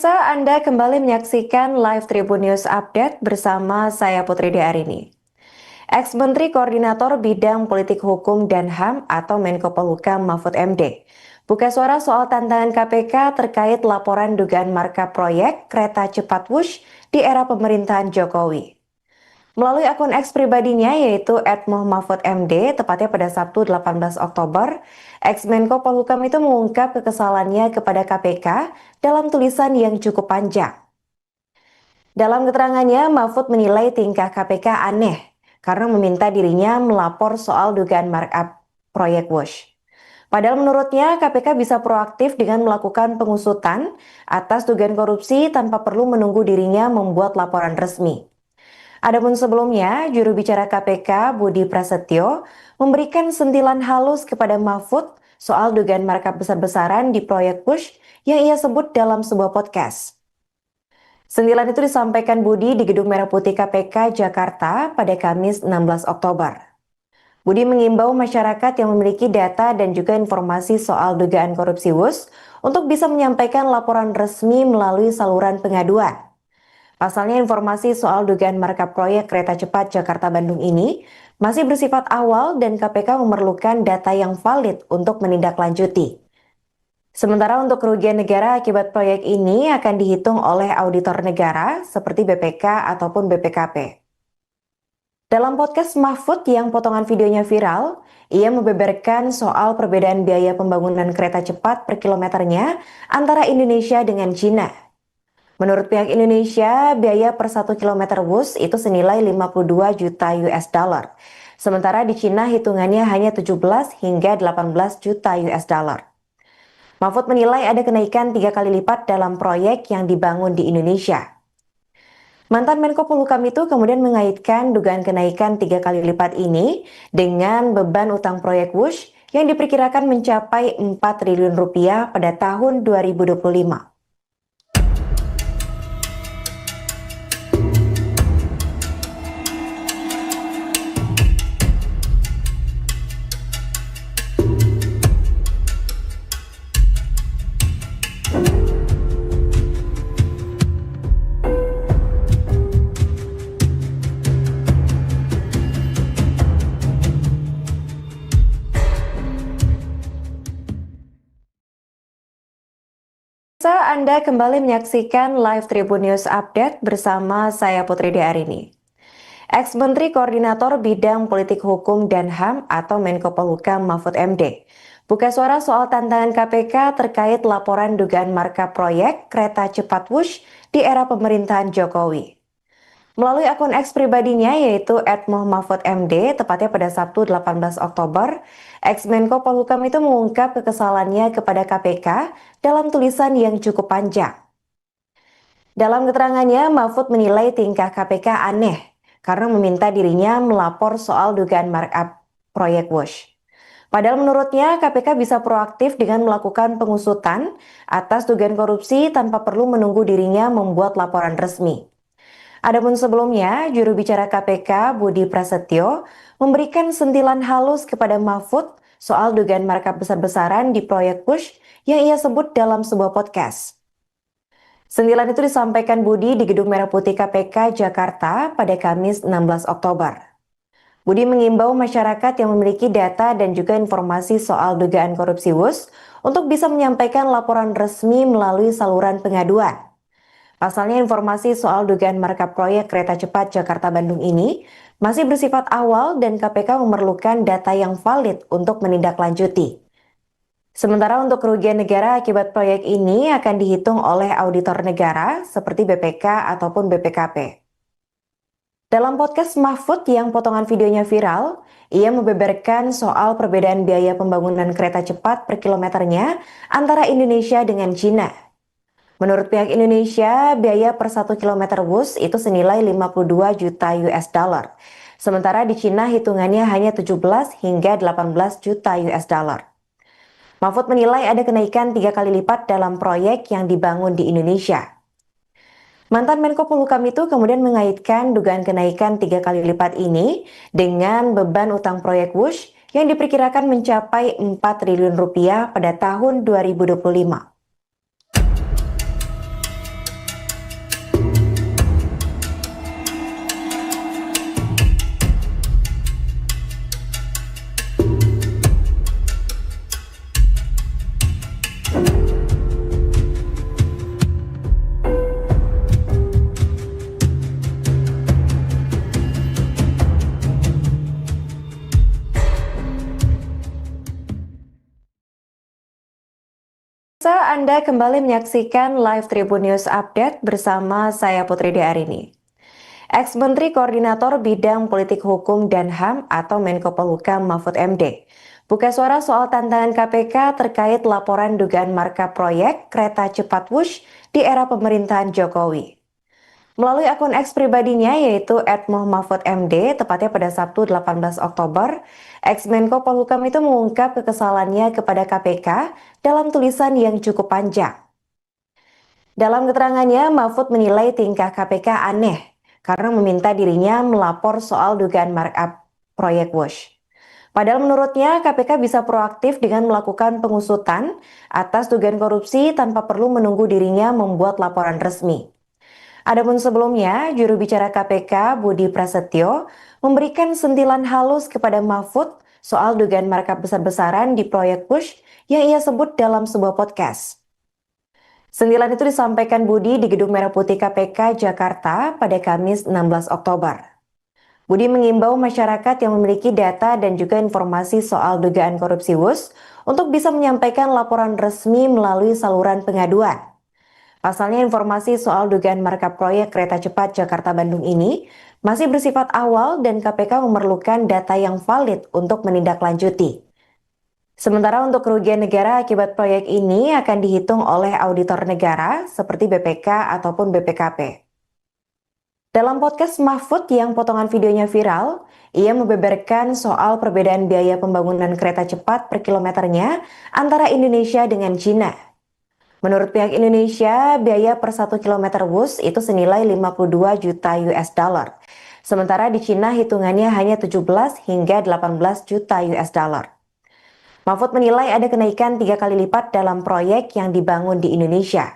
Anda kembali menyaksikan live Tribun News Update bersama saya Putri Diarini. Ex-Menteri Koordinator Bidang Politik Hukum dan HAM atau Menko Polhukam Mahfud MD buka suara soal tantangan KPK terkait laporan dugaan markup proyek kereta cepat Wush di era pemerintahan Jokowi. Melalui akun X pribadinya yaitu @muhmahfudmd, tepatnya pada Sabtu 18 Oktober, ex-Menko Polhukam itu mengungkap kekesalannya kepada KPK dalam tulisan yang cukup panjang. Dalam keterangannya, Mahfud menilai tingkah KPK aneh karena meminta dirinya melapor soal dugaan markup proyek Wush. Padahal menurutnya KPK bisa proaktif dengan melakukan pengusutan atas dugaan korupsi tanpa perlu menunggu dirinya membuat laporan resmi. Adapun sebelumnya, juru bicara KPK Budi Prasetyo memberikan sentilan halus kepada Mahfud soal dugaan markup besar-besaran di proyek Wush yang ia sebut dalam sebuah podcast. Sentilan itu disampaikan Budi di Gedung Merah Putih KPK Jakarta pada Kamis 16 Oktober. Budi mengimbau masyarakat yang memiliki data dan juga informasi soal dugaan korupsi Wush untuk bisa menyampaikan laporan resmi melalui saluran pengaduan. Pasalnya informasi soal dugaan markup proyek kereta cepat Jakarta-Bandung ini masih bersifat awal dan KPK memerlukan data yang valid untuk menindaklanjuti. Sementara untuk kerugian negara akibat proyek ini akan dihitung oleh auditor negara seperti BPK ataupun BPKP. Dalam podcast Mahfud yang potongan videonya viral, ia membeberkan soal perbedaan biaya pembangunan kereta cepat per kilometernya antara Indonesia dengan Cina. Menurut pihak Indonesia, biaya per 1 km Wush itu senilai 52 juta US dollar. Sementara di Cina hitungannya hanya 17 hingga 18 juta US dollar. Mahfud menilai ada kenaikan 3 kali lipat dalam proyek yang dibangun di Indonesia. Mantan Menko Polhukam itu kemudian mengaitkan dugaan kenaikan 3 kali lipat ini dengan beban utang proyek Wush yang diperkirakan mencapai 4 triliun rupiah pada tahun 2025. Anda kembali menyaksikan live Tribun News Update bersama saya Putri Diarini. Ex-Menteri Koordinator Bidang Politik Hukum dan HAM atau Menko Polhukam Mahfud MD buka suara soal tantangan KPK terkait laporan dugaan markup proyek kereta cepat Wush di era pemerintahan Jokowi. Melalui akun X pribadinya yaitu @muhmahfudmd, tepatnya pada Sabtu 18 Oktober, ex-Menko Polhukam itu mengungkap kekesalannya kepada KPK dalam tulisan yang cukup panjang. Dalam keterangannya, Mahfud menilai tingkah KPK aneh karena meminta dirinya melapor soal dugaan markup proyek Wush. Padahal menurutnya KPK bisa proaktif dengan melakukan pengusutan atas dugaan korupsi tanpa perlu menunggu dirinya membuat laporan resmi. Adapun sebelumnya, juru bicara KPK Budi Prasetyo memberikan sentilan halus kepada Mahfud soal dugaan markup besar-besaran di proyek Wush yang ia sebut dalam sebuah podcast. Sentilan itu disampaikan Budi di Gedung Merah Putih KPK Jakarta pada Kamis 16 Oktober. Budi mengimbau masyarakat yang memiliki data dan juga informasi soal dugaan korupsi Wush untuk bisa menyampaikan laporan resmi melalui saluran pengaduan. Pasalnya informasi soal dugaan markup proyek kereta cepat Jakarta-Bandung ini masih bersifat awal dan KPK memerlukan data yang valid untuk menindaklanjuti. Sementara untuk kerugian negara akibat proyek ini akan dihitung oleh auditor negara seperti BPK ataupun BPKP. Dalam podcast Mahfud yang potongan videonya viral, ia membeberkan soal perbedaan biaya pembangunan kereta cepat per kilometernya antara Indonesia dengan Cina. Menurut pihak Indonesia, biaya per 1 km Wush itu senilai 52 juta US dollar. Sementara di Cina hitungannya hanya 17 hingga 18 juta US dollar. Mahfud menilai ada kenaikan 3 kali lipat dalam proyek yang dibangun di Indonesia. Mantan Menko Polhukam itu kemudian mengaitkan dugaan kenaikan 3 kali lipat ini dengan beban utang proyek Wush yang diperkirakan mencapai 4 triliun rupiah pada tahun 2025. Anda kembali menyaksikan live Tribun News Update bersama saya Putri Diarini. Ex-Menteri Koordinator Bidang Politik Hukum dan HAM atau Menko Polhukam Mahfud MD buka suara soal tantangan KPK terkait laporan dugaan markup proyek kereta cepat Wush di era pemerintahan Jokowi. Melalui akun X pribadinya yaitu @muh_mahfud_md, tepatnya pada Sabtu 18 Oktober, ex-Menko Polhukam itu mengungkap kekesalannya kepada KPK dalam tulisan yang cukup panjang. Dalam keterangannya, Mahfud menilai tingkah KPK aneh karena meminta dirinya melapor soal dugaan markup proyek Wush. Padahal menurutnya KPK bisa proaktif dengan melakukan pengusutan atas dugaan korupsi tanpa perlu menunggu dirinya membuat laporan resmi. Adapun sebelumnya, juru bicara KPK Budi Prasetyo memberikan sentilan halus kepada Mahfud soal dugaan markup besar-besaran di proyek Wush yang ia sebut dalam sebuah podcast. Sentilan itu disampaikan Budi di Gedung Merah Putih KPK Jakarta pada Kamis 16 Oktober. Budi mengimbau masyarakat yang memiliki data dan juga informasi soal dugaan korupsi Wush untuk bisa menyampaikan laporan resmi melalui saluran pengaduan. Pasalnya informasi soal dugaan markup proyek kereta cepat Jakarta-Bandung ini masih bersifat awal dan KPK memerlukan data yang valid untuk menindaklanjuti. Sementara untuk kerugian negara akibat proyek ini akan dihitung oleh auditor negara seperti BPK ataupun BPKP. Dalam podcast Mahfud yang potongan videonya viral, ia membeberkan soal perbedaan biaya pembangunan kereta cepat per kilometernya antara Indonesia dengan China. Menurut pihak Indonesia, biaya per 1 km Wush itu senilai 52 juta US dollar. Sementara di Cina hitungannya hanya 17 hingga 18 juta US dollar. Mahfud menilai ada kenaikan 3 kali lipat dalam proyek yang dibangun di Indonesia.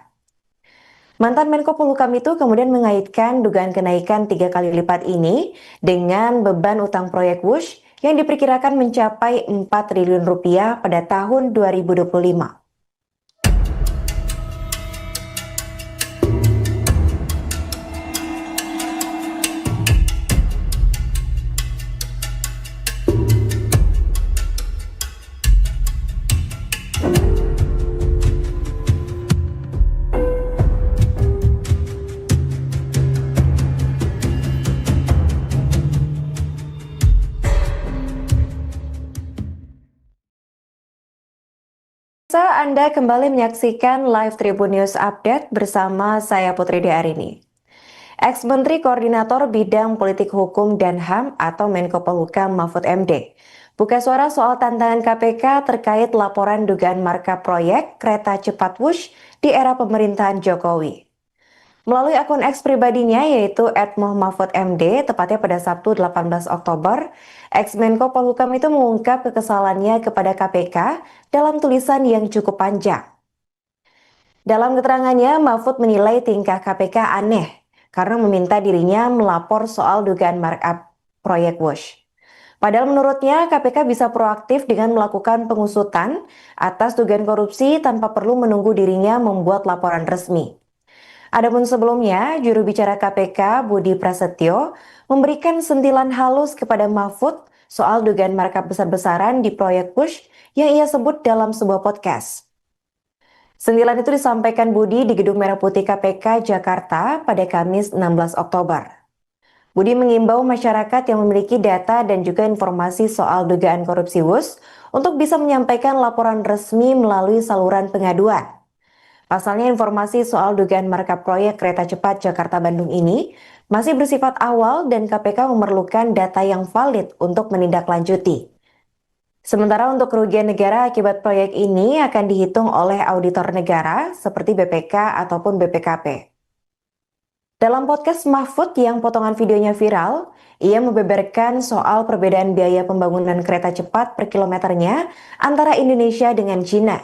Mantan Menko Polhukam itu kemudian mengaitkan dugaan kenaikan 3 kali lipat ini dengan beban utang proyek Wush yang diperkirakan mencapai 4 triliun rupiah pada tahun 2025. Anda kembali menyaksikan live Tribun News Update bersama saya Putri Diarini. Ex-Menteri Koordinator Bidang Politik Hukum dan HAM atau Menko Polhukam Mahfud MD buka suara soal tantangan KPK terkait laporan dugaan markup proyek kereta cepat Wush di era pemerintahan Jokowi. Melalui akun X pribadinya yaitu @muh_mahfud_md, tepatnya pada Sabtu 18 Oktober, ex-Menko Polhukam itu mengungkap kekesalannya kepada KPK dalam tulisan yang cukup panjang. Dalam keterangannya, Mahfud menilai tingkah KPK aneh karena meminta dirinya melapor soal dugaan markup proyek Wush. Padahal menurutnya KPK bisa proaktif dengan melakukan pengusutan atas dugaan korupsi tanpa perlu menunggu dirinya membuat laporan resmi. Adapun sebelumnya, juru bicara KPK Budi Prasetyo memberikan sentilan halus kepada Mahfud soal dugaan markup besar-besaran di proyek Wush yang ia sebut dalam sebuah podcast. Sentilan itu disampaikan Budi di Gedung Merah Putih KPK Jakarta pada Kamis 16 Oktober. Budi mengimbau masyarakat yang memiliki data dan juga informasi soal dugaan korupsi Wush untuk bisa menyampaikan laporan resmi melalui saluran pengaduan. Pasalnya informasi soal dugaan markup proyek kereta cepat Jakarta-Bandung ini masih bersifat awal dan KPK memerlukan data yang valid untuk menindaklanjuti. Sementara untuk kerugian negara akibat proyek ini akan dihitung oleh auditor negara seperti BPK ataupun BPKP. Dalam podcast Mahfud yang potongan videonya viral, ia membeberkan soal perbedaan biaya pembangunan kereta cepat per kilometernya antara Indonesia dengan China.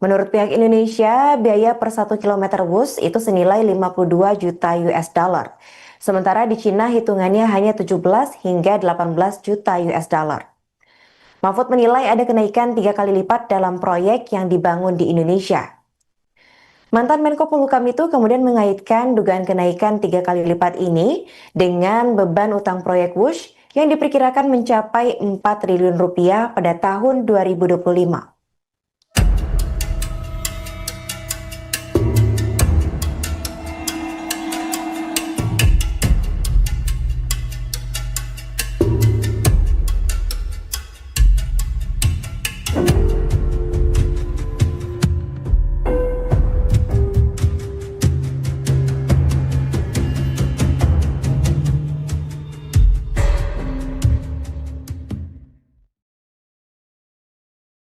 Menurut pihak Indonesia, biaya per 1 km Wush itu senilai 52 juta US dollar. Sementara di Cina hitungannya hanya 17 hingga 18 juta US dollar. Mahfud menilai ada kenaikan 3 kali lipat dalam proyek yang dibangun di Indonesia. Mantan Menko Polhukam itu kemudian mengaitkan dugaan kenaikan 3 kali lipat ini dengan beban utang proyek Wush yang diperkirakan mencapai 4 triliun rupiah pada tahun 2025.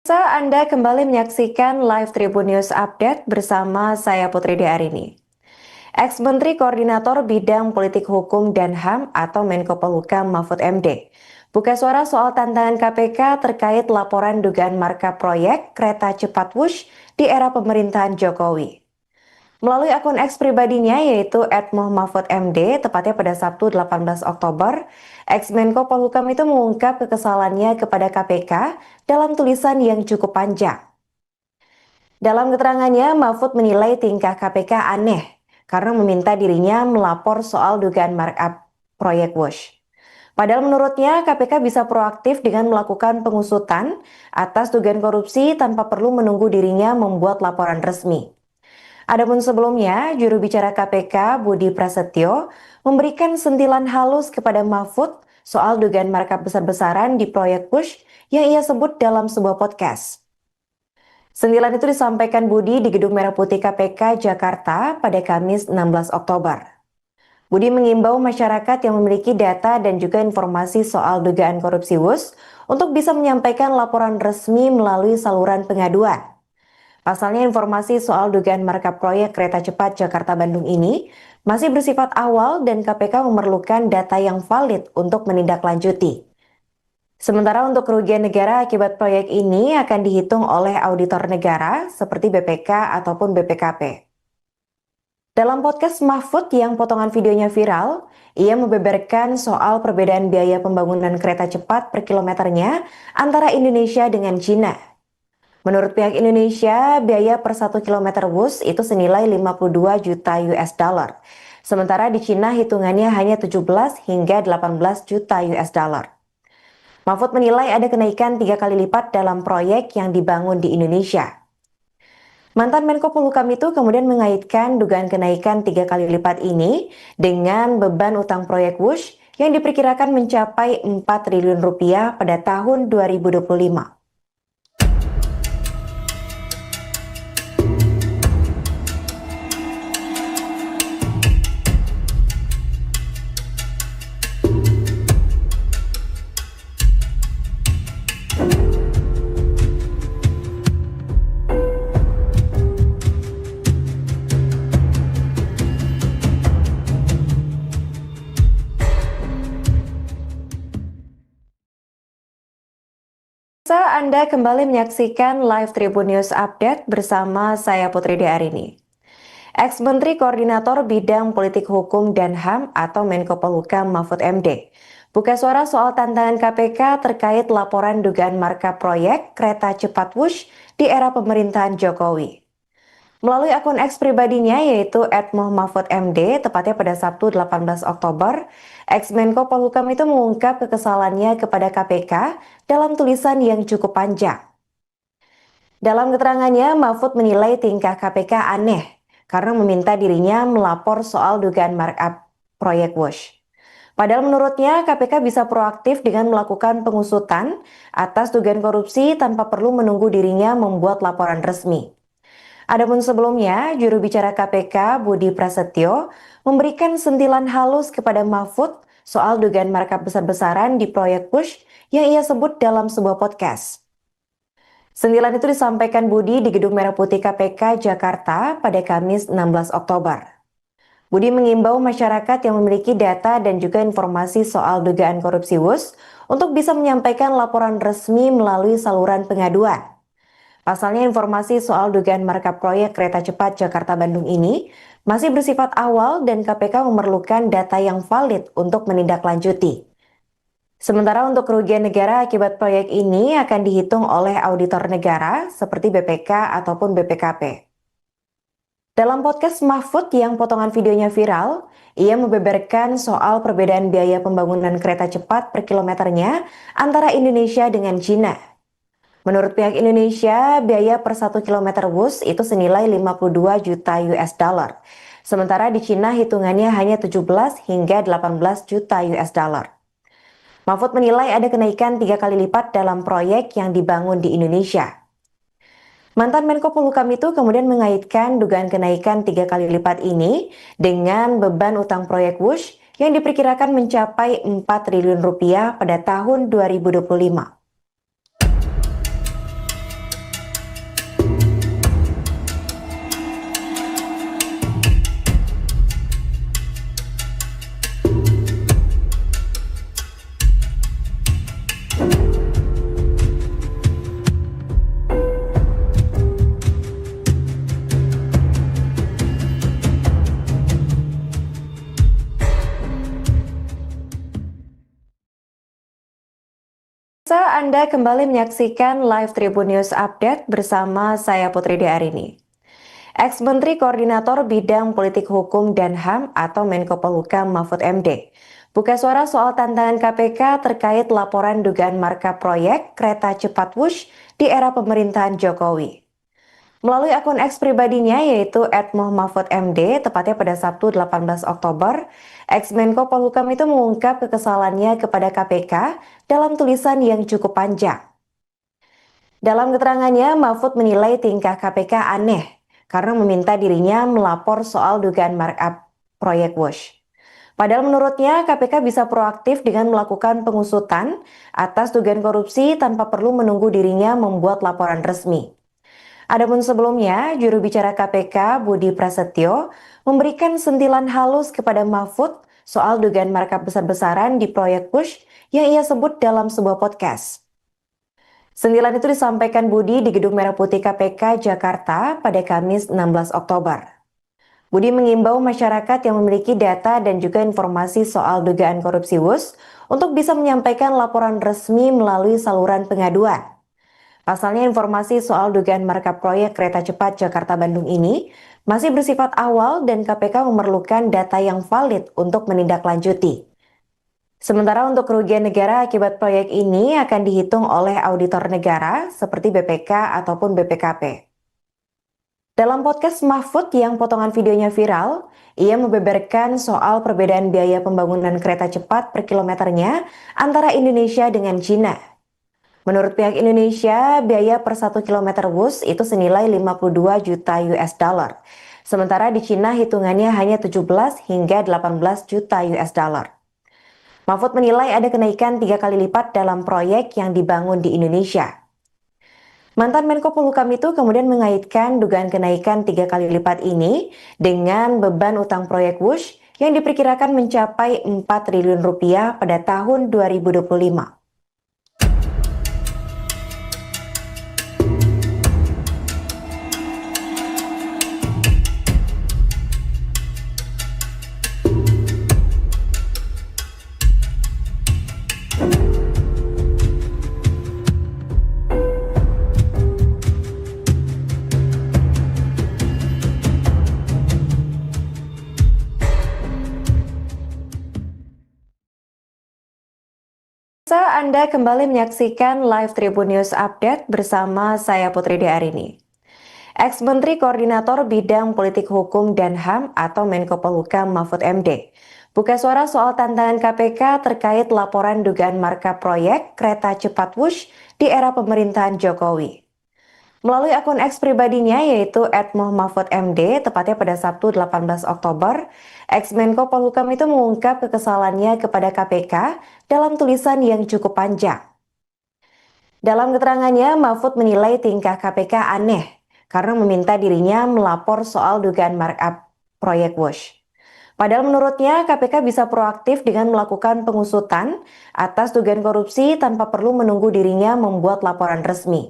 Anda kembali menyaksikan live Tribun News Update bersama saya Putri Diarini. Ex-Menteri Koordinator Bidang Politik Hukum dan HAM atau Menko Polhukam Mahfud MD buka suara soal tantangan KPK terkait laporan dugaan markup proyek kereta cepat Wush di era pemerintahan Jokowi. Melalui akun X pribadinya yaitu @muhmahfudmd, tepatnya pada Sabtu 18 Oktober, ex-Menko Polhukam itu mengungkap kekesalannya kepada KPK dalam tulisan yang cukup panjang. Dalam keterangannya, Mahfud menilai tingkah KPK aneh karena meminta dirinya melapor soal dugaan markup proyek Wush. Padahal menurutnya KPK bisa proaktif dengan melakukan pengusutan atas dugaan korupsi tanpa perlu menunggu dirinya membuat laporan resmi. Adapun sebelumnya, juru bicara KPK Budi Prasetyo memberikan sentilan halus kepada Mahfud soal dugaan markup besar-besaran di proyek Wush yang ia sebut dalam sebuah podcast. Sentilan itu disampaikan Budi di Gedung Merah Putih KPK Jakarta pada Kamis 16 Oktober. Budi mengimbau masyarakat yang memiliki data dan juga informasi soal dugaan korupsi Wush untuk bisa menyampaikan laporan resmi melalui saluran pengaduan. Pasalnya informasi soal dugaan markup proyek kereta cepat Jakarta-Bandung ini masih bersifat awal dan KPK memerlukan data yang valid untuk menindaklanjuti. Sementara untuk kerugian negara akibat proyek ini akan dihitung oleh auditor negara seperti BPK ataupun BPKP. Dalam podcast Mahfud yang potongan videonya viral, ia membeberkan soal perbedaan biaya pembangunan kereta cepat per kilometernya antara Indonesia dengan China. Menurut pihak Indonesia, biaya per 1 km Wush itu senilai 52 juta US dollar. Sementara di Cina hitungannya hanya 17 hingga 18 juta US dollar. Mahfud menilai ada kenaikan 3 kali lipat dalam proyek yang dibangun di Indonesia. Mantan Menko Polhukam itu kemudian mengaitkan dugaan kenaikan 3 kali lipat ini dengan beban utang proyek Wush yang diperkirakan mencapai 4 triliun rupiah pada tahun 2025. Anda kembali menyaksikan live Tribun News Update bersama saya Putri Diarini. Ex-Menteri Koordinator Bidang Politik Hukum dan HAM atau Menko Polhukam Mahfud MD buka suara soal tantangan KPK terkait laporan dugaan markup proyek kereta cepat Wush di era pemerintahan Jokowi. Melalui akun X pribadinya yaitu @muhmahfudmd, tepatnya pada Sabtu 18 Oktober, ex-Menko Polhukam itu mengungkap kekesalannya kepada KPK dalam tulisan yang cukup panjang. Dalam keterangannya, Mahfud menilai tingkah KPK aneh karena meminta dirinya melapor soal dugaan markup proyek Wush. Padahal menurutnya KPK bisa proaktif dengan melakukan pengusutan atas dugaan korupsi tanpa perlu menunggu dirinya membuat laporan resmi. Adapun sebelumnya, juru bicara KPK Budi Prasetyo memberikan sentilan halus kepada Mahfud soal dugaan markup besar-besaran di proyek Wush yang ia sebut dalam sebuah podcast. Sentilan itu disampaikan Budi di Gedung Merah Putih KPK Jakarta pada Kamis 16 Oktober. Budi mengimbau masyarakat yang memiliki data dan juga informasi soal dugaan korupsi Wush untuk bisa menyampaikan laporan resmi melalui saluran pengaduan. Pasalnya informasi soal dugaan markup proyek kereta cepat Jakarta-Bandung ini masih bersifat awal dan KPK memerlukan data yang valid untuk menindaklanjuti. Sementara untuk kerugian negara akibat proyek ini akan dihitung oleh auditor negara seperti BPK ataupun BPKP. Dalam podcast Mahfud yang potongan videonya viral, ia membeberkan soal perbedaan biaya pembangunan kereta cepat per kilometernya antara Indonesia dengan China. Menurut pihak Indonesia, biaya per 1 km Wush itu senilai 52 juta US dollar. Sementara di Cina hitungannya hanya 17 hingga 18 juta US dollar. Mahfud menilai ada kenaikan 3 kali lipat dalam proyek yang dibangun di Indonesia. Mantan Menko Polhukam itu kemudian mengaitkan dugaan kenaikan 3 kali lipat ini dengan beban utang proyek Wush yang diperkirakan mencapai 4 triliun rupiah pada tahun 2025. Anda kembali menyaksikan live Tribun News Update bersama saya Putri Diarini. Ex-Menteri Koordinator Bidang Politik Hukum dan HAM atau Menko Polhukam Mahfud MD buka suara soal tantangan KPK terkait laporan dugaan markup proyek kereta cepat Wush di era pemerintahan Jokowi. Melalui akun X pribadinya yaitu @muhmahfudmd, tepatnya pada Sabtu 18 Oktober, ex-Menko Polhukam itu mengungkap kekesalannya kepada KPK dalam tulisan yang cukup panjang. Dalam keterangannya, Mahfud menilai tingkah KPK aneh karena meminta dirinya melapor soal dugaan markup proyek Wush. Padahal menurutnya KPK bisa proaktif dengan melakukan pengusutan atas dugaan korupsi tanpa perlu menunggu dirinya membuat laporan resmi. Adapun sebelumnya, juru bicara KPK Budi Prasetyo memberikan sentilan halus kepada Mahfud soal dugaan markup besar-besaran di proyek Wush yang ia sebut dalam sebuah podcast. Sentilan itu disampaikan Budi di Gedung Merah Putih KPK Jakarta pada Kamis 16 Oktober. Budi mengimbau masyarakat yang memiliki data dan juga informasi soal dugaan korupsi Wush untuk bisa menyampaikan laporan resmi melalui saluran pengaduan. Pasalnya informasi soal dugaan markup proyek kereta cepat Jakarta-Bandung ini masih bersifat awal dan KPK memerlukan data yang valid untuk menindaklanjuti. Sementara untuk kerugian negara akibat proyek ini akan dihitung oleh auditor negara seperti BPK ataupun BPKP. Dalam podcast Mahfud yang potongan videonya viral, ia membeberkan soal perbedaan biaya pembangunan kereta cepat per kilometernya antara Indonesia dengan Cina. Menurut pihak Indonesia, biaya per 1 km Wush itu senilai 52 juta US dollar. Sementara di Cina hitungannya hanya 17 hingga 18 juta US dollar. Mahfud menilai ada kenaikan 3 kali lipat dalam proyek yang dibangun di Indonesia. Mantan Menko Polhukam itu kemudian mengaitkan dugaan kenaikan 3 kali lipat ini dengan beban utang proyek Wush yang diperkirakan mencapai 4 triliun rupiah pada tahun 2025. Anda kembali menyaksikan live Tribun News Update bersama saya Putri Diarini. Ex-Menteri Koordinator Bidang Politik Hukum dan HAM atau Menko Polhukam Mahfud MD buka suara soal tantangan KPK terkait laporan dugaan markup proyek kereta cepat Wush di era pemerintahan Jokowi. Melalui akun X pribadinya yaitu @muhmahfudmd, tepatnya pada Sabtu 18 Oktober, ex-Menko Polhukam itu mengungkap kekesalannya kepada KPK dalam tulisan yang cukup panjang. Dalam keterangannya, Mahfud menilai tingkah KPK aneh karena meminta dirinya melapor soal dugaan markup proyek Wush. Padahal menurutnya KPK bisa proaktif dengan melakukan pengusutan atas dugaan korupsi tanpa perlu menunggu dirinya membuat laporan resmi.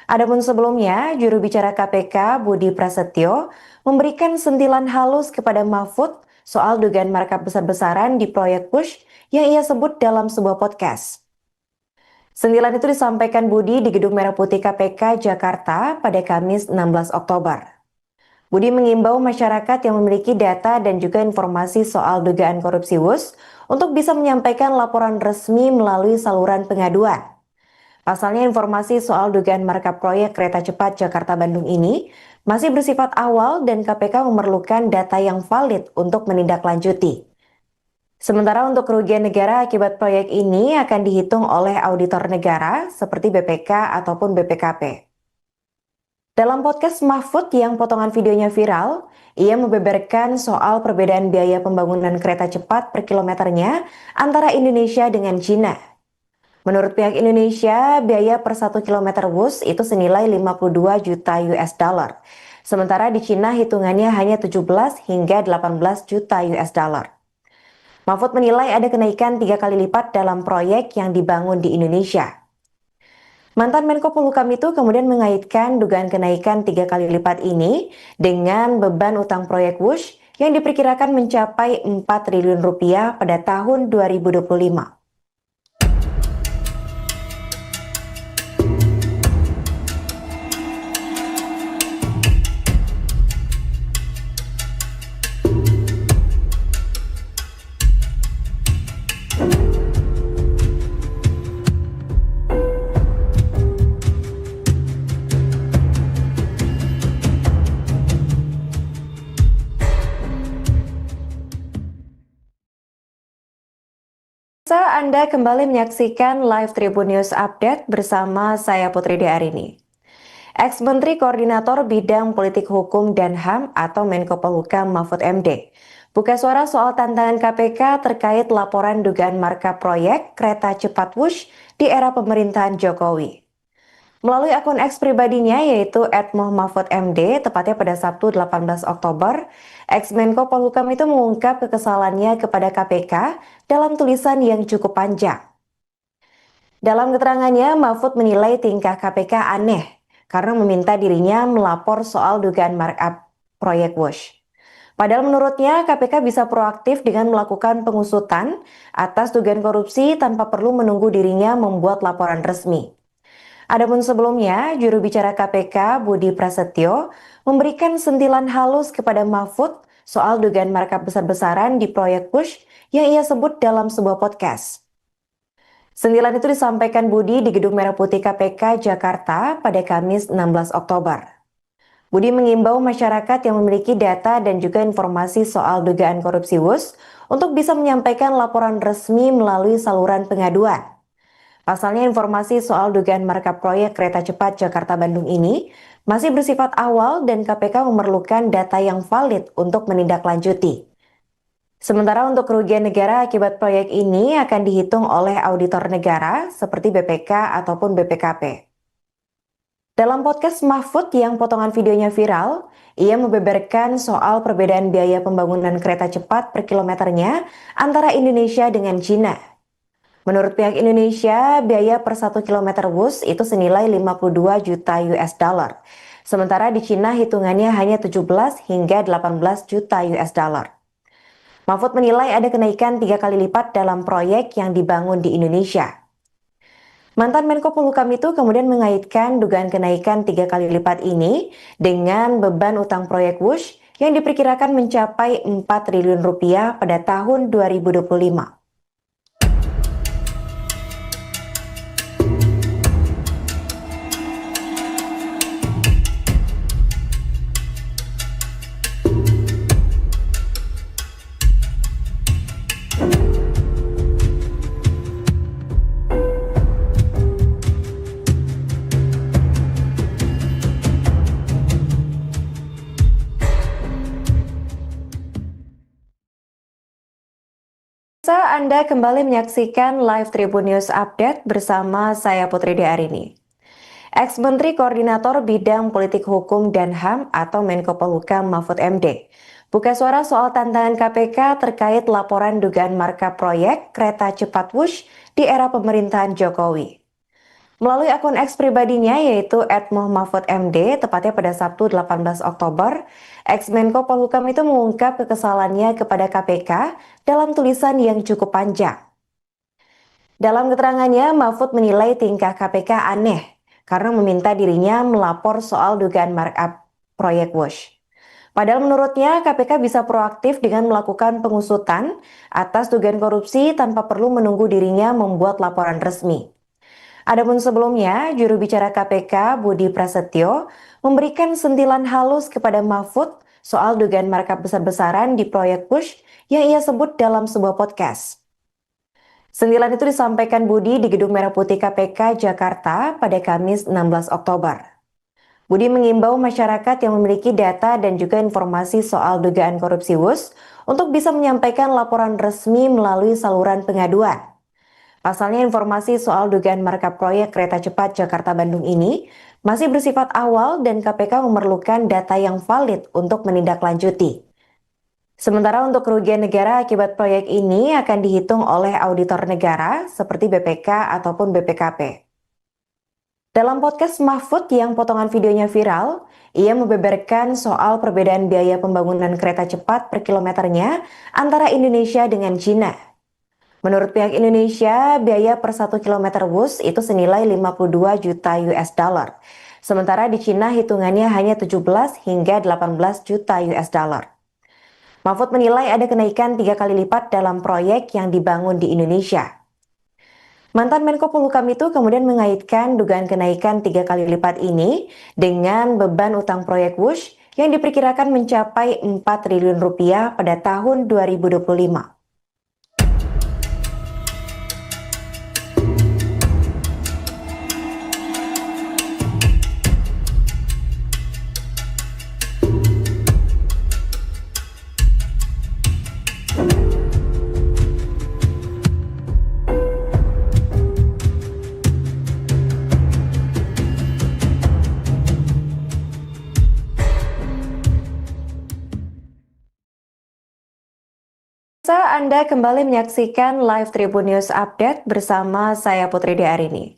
Adapun sebelumnya, juru bicara KPK Budi Prasetyo memberikan sentilan halus kepada Mahfud soal dugaan markup besar-besaran di proyek Wush yang ia sebut dalam sebuah podcast. Sentilan itu disampaikan Budi di Gedung Merah Putih KPK Jakarta pada Kamis 16 Oktober. Budi mengimbau masyarakat yang memiliki data dan juga informasi soal dugaan korupsi Wush untuk bisa menyampaikan laporan resmi melalui saluran pengaduan. Pasalnya informasi soal dugaan markup proyek kereta cepat Jakarta-Bandung ini masih bersifat awal dan KPK memerlukan data yang valid untuk menindaklanjuti. Sementara untuk kerugian negara akibat proyek ini akan dihitung oleh auditor negara seperti BPK ataupun BPKP. Dalam podcast Mahfud yang potongan videonya viral, ia membeberkan soal perbedaan biaya pembangunan kereta cepat per kilometernya antara Indonesia dengan Cina. Menurut pihak Indonesia, biaya per 1 km Wush itu senilai 52 juta US dollar. Sementara di Cina hitungannya hanya 17 hingga 18 juta US dollar. Mahfud menilai ada kenaikan 3 kali lipat dalam proyek yang dibangun di Indonesia. Mantan Menko Polhukam itu kemudian mengaitkan dugaan kenaikan 3 kali lipat ini dengan beban utang proyek Wush yang diperkirakan mencapai 4 triliun rupiah pada tahun 2025. Anda kembali menyaksikan live Tribun News Update bersama saya Putri Arini. Ex-Menteri Koordinator Bidang Politik Hukum dan HAM atau Menko Polhukam Mahfud MD buka suara soal tantangan KPK terkait laporan dugaan markup proyek kereta cepat Wush di era pemerintahan Jokowi. Melalui akun X pribadinya yaitu @muhmahfudmd, tepatnya pada Sabtu 18 Oktober, ex-Menko Polhukam itu mengungkap kekesalannya kepada KPK dalam tulisan yang cukup panjang. Dalam keterangannya, Mahfud menilai tingkah KPK aneh karena meminta dirinya melapor soal dugaan markup proyek Wush. Padahal menurutnya KPK bisa proaktif dengan melakukan pengusutan atas dugaan korupsi tanpa perlu menunggu dirinya membuat laporan resmi. Adapun sebelumnya, juru bicara KPK Budi Prasetyo memberikan sentilan halus kepada Mahfud soal dugaan markup besar-besaran di proyek Wush yang ia sebut dalam sebuah podcast. Sentilan itu disampaikan Budi di Gedung Merah Putih KPK Jakarta pada Kamis 16 Oktober. Budi mengimbau masyarakat yang memiliki data dan juga informasi soal dugaan korupsi Wush untuk bisa menyampaikan laporan resmi melalui saluran pengaduan. Pasalnya informasi soal dugaan markup proyek kereta cepat Jakarta-Bandung ini masih bersifat awal dan KPK memerlukan data yang valid untuk menindaklanjuti. Sementara untuk kerugian negara akibat proyek ini akan dihitung oleh auditor negara seperti BPK ataupun BPKP. Dalam podcast Mahfud yang potongan videonya viral, ia membeberkan soal perbedaan biaya pembangunan kereta cepat per kilometernya antara Indonesia dengan China. Menurut pihak Indonesia, biaya per 1 km Wush itu senilai 52 juta US dollar. Sementara di Cina hitungannya hanya 17 hingga 18 juta US dollar. Mahfud menilai ada kenaikan 3 kali lipat dalam proyek yang dibangun di Indonesia. Mantan Menko Polhukam itu kemudian mengaitkan dugaan kenaikan 3 kali lipat ini dengan beban utang proyek Wush yang diperkirakan mencapai 4 triliun rupiah pada tahun 2025. Anda kembali menyaksikan live Tribun News Update bersama saya Putri Arini. Ex-Menteri Koordinator Bidang Politik Hukum dan HAM atau Menko Polhukam Mahfud MD buka suara soal tantangan KPK terkait laporan dugaan markup proyek kereta cepat Wush di era pemerintahan Jokowi. Melalui akun X pribadinya yaitu @muhmahfudmd, tepatnya pada Sabtu 18 Oktober, ex-Menko Polhukam itu mengungkap kekesalannya kepada KPK dalam tulisan yang cukup panjang. Dalam keterangannya, Mahfud menilai tingkah KPK aneh karena meminta dirinya melapor soal dugaan markup proyek Wush. Padahal menurutnya KPK bisa proaktif dengan melakukan pengusutan atas dugaan korupsi tanpa perlu menunggu dirinya membuat laporan resmi. Adapun sebelumnya, juru bicara KPK Budi Prasetyo memberikan sentilan halus kepada Mahfud soal dugaan markup besar-besaran di proyek Wush yang ia sebut dalam sebuah podcast. Sentilan itu disampaikan Budi di Gedung Merah Putih KPK Jakarta pada Kamis 16 Oktober. Budi mengimbau masyarakat yang memiliki data dan juga informasi soal dugaan korupsi Wush untuk bisa menyampaikan laporan resmi melalui saluran pengaduan. Pasalnya informasi soal dugaan markup proyek kereta cepat Jakarta-Bandung ini masih bersifat awal dan KPK memerlukan data yang valid untuk menindaklanjuti. Sementara untuk kerugian negara akibat proyek ini akan dihitung oleh auditor negara seperti BPK ataupun BPKP. Dalam podcast Mahfud yang potongan videonya viral, ia membeberkan soal perbedaan biaya pembangunan kereta cepat per kilometernya antara Indonesia dengan China. Menurut pihak Indonesia, biaya per 1 km Wush itu senilai 52 juta US dollar. Sementara di Cina hitungannya hanya 17 hingga 18 juta US dollar. Mahfud menilai ada kenaikan 3 kali lipat dalam proyek yang dibangun di Indonesia. Mantan Menko Polhukam itu kemudian mengaitkan dugaan kenaikan 3 kali lipat ini dengan beban utang proyek Wush yang diperkirakan mencapai 4 triliun rupiah pada tahun 2025. Anda kembali menyaksikan live Tribun News Update bersama saya Putri Diarini.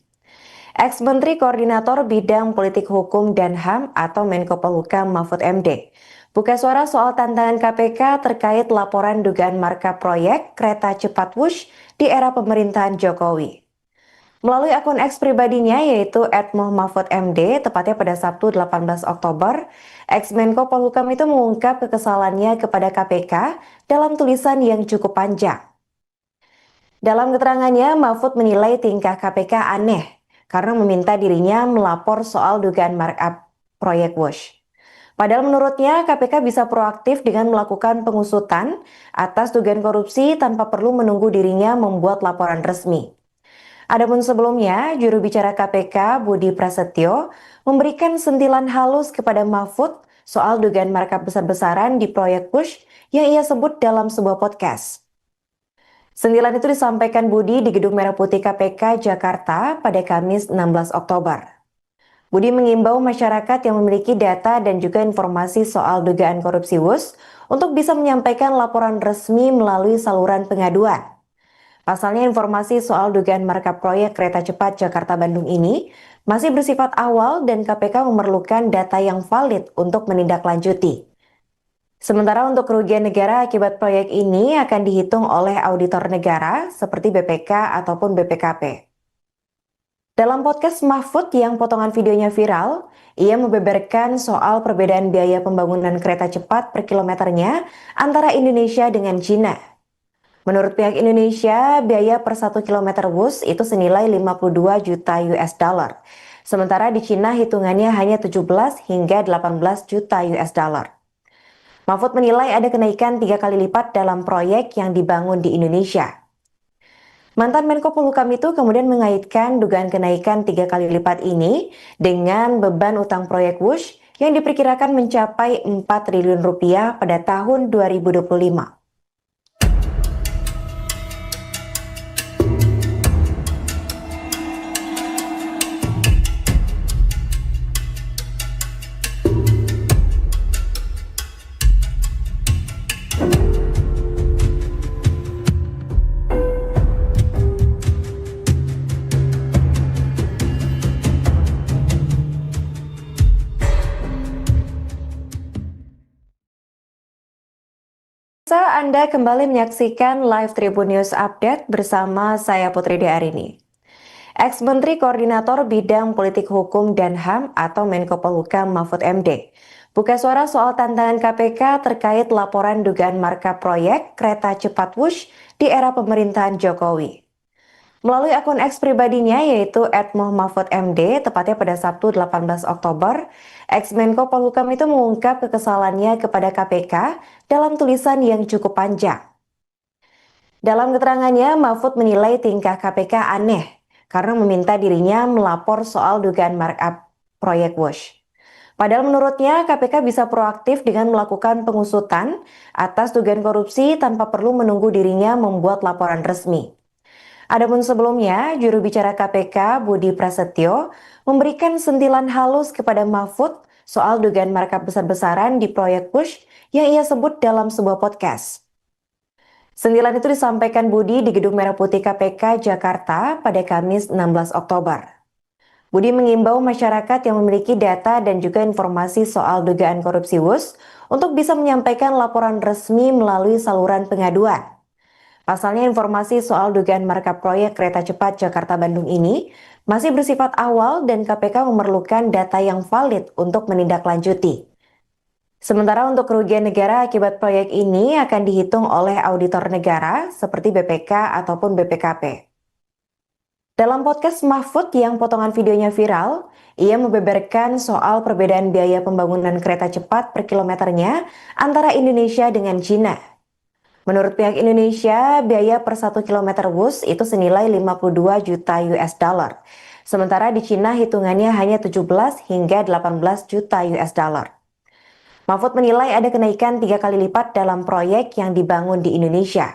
Ex-Menteri Koordinator Bidang Politik Hukum dan HAM atau Menko Polhukam Mahfud MD buka suara soal tantangan KPK terkait laporan dugaan markup proyek kereta cepat Wush di era pemerintahan Jokowi. Melalui akun X pribadinya yaitu @muhmahfudmd, tepatnya pada Sabtu 18 Oktober, ex-Menko Polhukam itu mengungkap kekesalannya kepada KPK dalam tulisan yang cukup panjang. Dalam keterangannya, Mahfud menilai tingkah KPK aneh karena meminta dirinya melapor soal dugaan markup proyek Wush. Padahal menurutnya KPK bisa proaktif dengan melakukan pengusutan atas dugaan korupsi tanpa perlu menunggu dirinya membuat laporan resmi. Adapun sebelumnya, juru bicara KPK Budi Prasetyo memberikan sentilan halus kepada Mahfud soal dugaan markup besar-besaran di proyek Wush yang ia sebut dalam sebuah podcast. Sentilan itu disampaikan Budi di Gedung Merah Putih KPK Jakarta pada Kamis 16 Oktober. Budi mengimbau masyarakat yang memiliki data dan juga informasi soal dugaan korupsi Wush untuk bisa menyampaikan laporan resmi melalui saluran pengaduan. Pasalnya informasi soal dugaan markup proyek kereta cepat Jakarta-Bandung ini masih bersifat awal dan KPK memerlukan data yang valid untuk menindaklanjuti. Sementara untuk kerugian negara akibat proyek ini akan dihitung oleh auditor negara seperti BPK ataupun BPKP. Dalam podcast Mahfud yang potongan videonya viral, ia membeberkan soal perbedaan biaya pembangunan kereta cepat per kilometernya antara Indonesia dengan China. Menurut pihak Indonesia, biaya per 1 km Wush itu senilai 52 juta US dollar. Sementara di Cina hitungannya hanya 17 hingga 18 juta US dollar. Mahfud menilai ada kenaikan 3 kali lipat dalam proyek yang dibangun di Indonesia. Mantan Menko Polhukam itu kemudian mengaitkan dugaan kenaikan 3 kali lipat ini dengan beban utang proyek Wush yang diperkirakan mencapai 4 triliun rupiah pada tahun 2025. Anda kembali menyaksikan live Tribun News Update bersama saya Putri Diarini. Ex-Menteri Koordinator Bidang Politik Hukum dan HAM atau Menko Polhukam Mahfud MD buka suara soal tantangan KPK terkait laporan dugaan markup proyek kereta cepat Wush di era pemerintahan Jokowi. Melalui akun X pribadinya yaitu @muhmahfudmd, tepatnya pada Sabtu 18 Oktober, ex-Menko Polhukam itu mengungkap kekesalannya kepada KPK dalam tulisan yang cukup panjang. Dalam keterangannya, Mahfud menilai tingkah KPK aneh karena meminta dirinya melapor soal dugaan markup proyek Wush. Padahal menurutnya KPK bisa proaktif dengan melakukan pengusutan atas dugaan korupsi tanpa perlu menunggu dirinya membuat laporan resmi. Adapun sebelumnya, juru bicara KPK Budi Prasetyo memberikan sentilan halus kepada Mahfud soal dugaan markup besar-besaran di proyek Wush yang ia sebut dalam sebuah podcast. Sentilan itu disampaikan Budi di Gedung Merah Putih KPK Jakarta pada Kamis 16 Oktober. Budi mengimbau masyarakat yang memiliki data dan juga informasi soal dugaan korupsi Wush untuk bisa menyampaikan laporan resmi melalui saluran pengaduan. Pasalnya informasi soal dugaan markup proyek kereta cepat Jakarta-Bandung ini masih bersifat awal dan KPK memerlukan data yang valid untuk menindaklanjuti. Sementara untuk kerugian negara akibat proyek ini akan dihitung oleh auditor negara seperti BPK ataupun BPKP. Dalam podcast Mahfud yang potongan videonya viral, ia membeberkan soal perbedaan biaya pembangunan kereta cepat per kilometernya antara Indonesia dengan China. Menurut pihak Indonesia, biaya per 1 km Wush itu senilai 52 juta US dollar. Sementara di Cina hitungannya hanya 17 hingga 18 juta US dollar. Mahfud menilai ada kenaikan 3 kali lipat dalam proyek yang dibangun di Indonesia.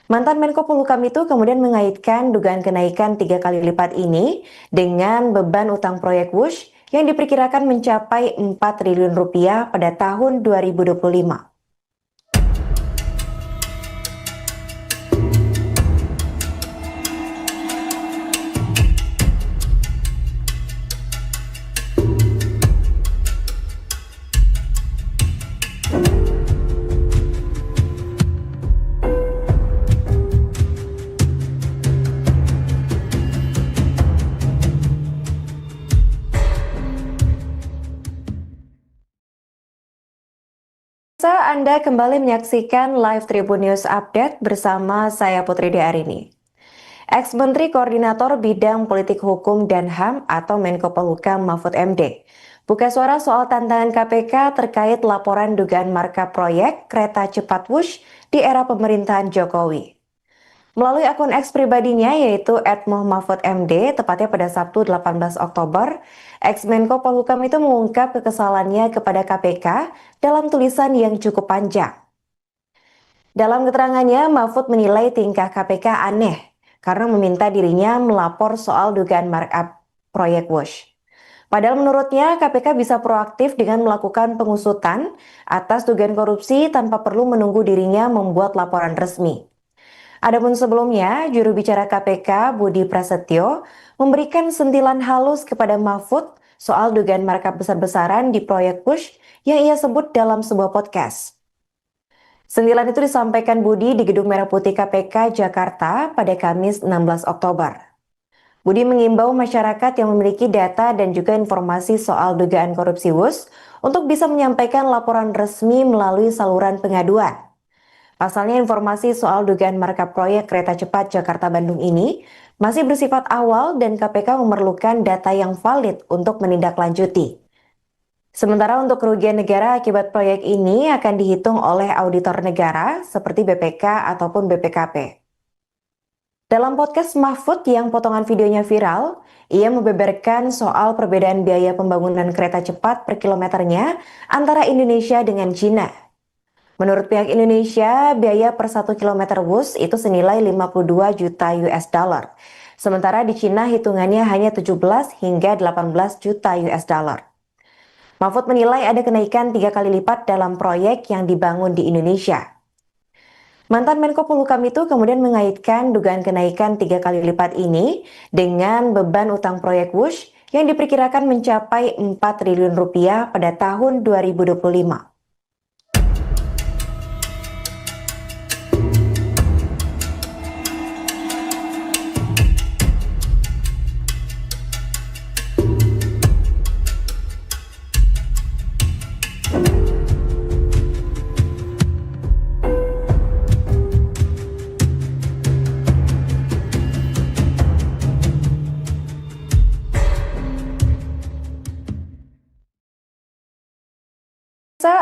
Mantan Menko Polhukam itu kemudian mengaitkan dugaan kenaikan 3 kali lipat ini dengan beban utang proyek Wush yang diperkirakan mencapai 4 triliun rupiah pada tahun 2025. Anda kembali menyaksikan live Tribun News Update bersama saya Putri Diarini. Ex-Menteri Koordinator Bidang Politik Hukum dan HAM atau Menko Polhukam Mahfud MD buka suara soal tantangan KPK terkait laporan dugaan markup proyek kereta cepat Wush di era pemerintahan Jokowi. Melalui akun X pribadinya yaitu @muhmahfudmd, tepatnya pada Sabtu 18 Oktober, ex-Menko Polhukam itu mengungkap kekesalannya kepada KPK dalam tulisan yang cukup panjang. Dalam keterangannya, Mahfud menilai tingkah KPK aneh karena meminta dirinya melapor soal dugaan markup proyek Wush. Padahal menurutnya KPK bisa proaktif dengan melakukan pengusutan atas dugaan korupsi tanpa perlu menunggu dirinya membuat laporan resmi. Adapun sebelumnya, juru bicara KPK Budi Prasetyo memberikan sentilan halus kepada Mahfud soal dugaan markup besar-besaran di proyek Wush yang ia sebut dalam sebuah podcast. Sentilan itu disampaikan Budi di Gedung Merah Putih KPK Jakarta pada Kamis 16 Oktober. Budi mengimbau masyarakat yang memiliki data dan juga informasi soal dugaan korupsi Wush untuk bisa menyampaikan laporan resmi melalui saluran pengaduan. Pasalnya informasi soal dugaan markup proyek kereta cepat Jakarta-Bandung ini masih bersifat awal dan KPK memerlukan data yang valid untuk menindaklanjuti. Sementara untuk kerugian negara akibat proyek ini akan dihitung oleh auditor negara seperti BPK ataupun BPKP. Dalam podcast Mahfud yang potongan videonya viral, ia membeberkan soal perbedaan biaya pembangunan kereta cepat per kilometernya antara Indonesia dengan Cina. Menurut pihak Indonesia, biaya per 1 km Wush itu senilai 52 juta US dollar. Sementara di Cina hitungannya hanya 17 hingga 18 juta US dollar. Mahfud menilai ada kenaikan 3 kali lipat dalam proyek yang dibangun di Indonesia. Mantan Menko Polhukam itu kemudian mengaitkan dugaan kenaikan 3 kali lipat ini dengan beban utang proyek Wush yang diperkirakan mencapai 4 triliun rupiah pada tahun 2025.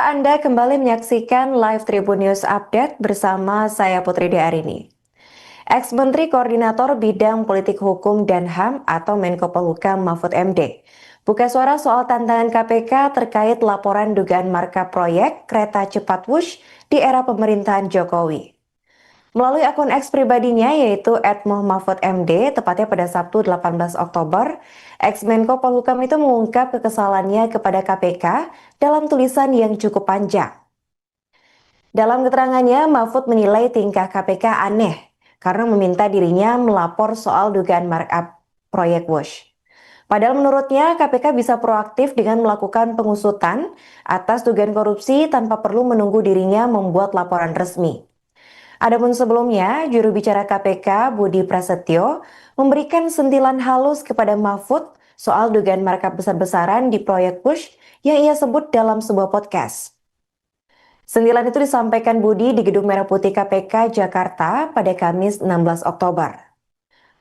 Anda kembali menyaksikan live Tribun News Update bersama saya Putri Diarini. Ex-Menteri Koordinator Bidang Politik Hukum dan HAM atau Menko Polhukam Mahfud MD buka suara soal tantangan KPK terkait laporan dugaan markup proyek kereta cepat Wush di era pemerintahan Jokowi. Melalui akun X pribadinya yaitu @muhmahfudmd, tepatnya pada Sabtu 18 Oktober, ex-Menko Polhukam itu mengungkap kekesalannya kepada KPK dalam tulisan yang cukup panjang. Dalam keterangannya, Mahfud menilai tingkah KPK aneh karena meminta dirinya melapor soal dugaan markup proyek Wush. Padahal menurutnya KPK bisa proaktif dengan melakukan pengusutan atas dugaan korupsi tanpa perlu menunggu dirinya membuat laporan resmi. Adapun sebelumnya, juru bicara KPK Budi Prasetyo memberikan sentilan halus kepada Mahfud soal dugaan markup besar-besaran di proyek Wush yang ia sebut dalam sebuah podcast. Sentilan itu disampaikan Budi di Gedung Merah Putih KPK Jakarta pada Kamis 16 Oktober.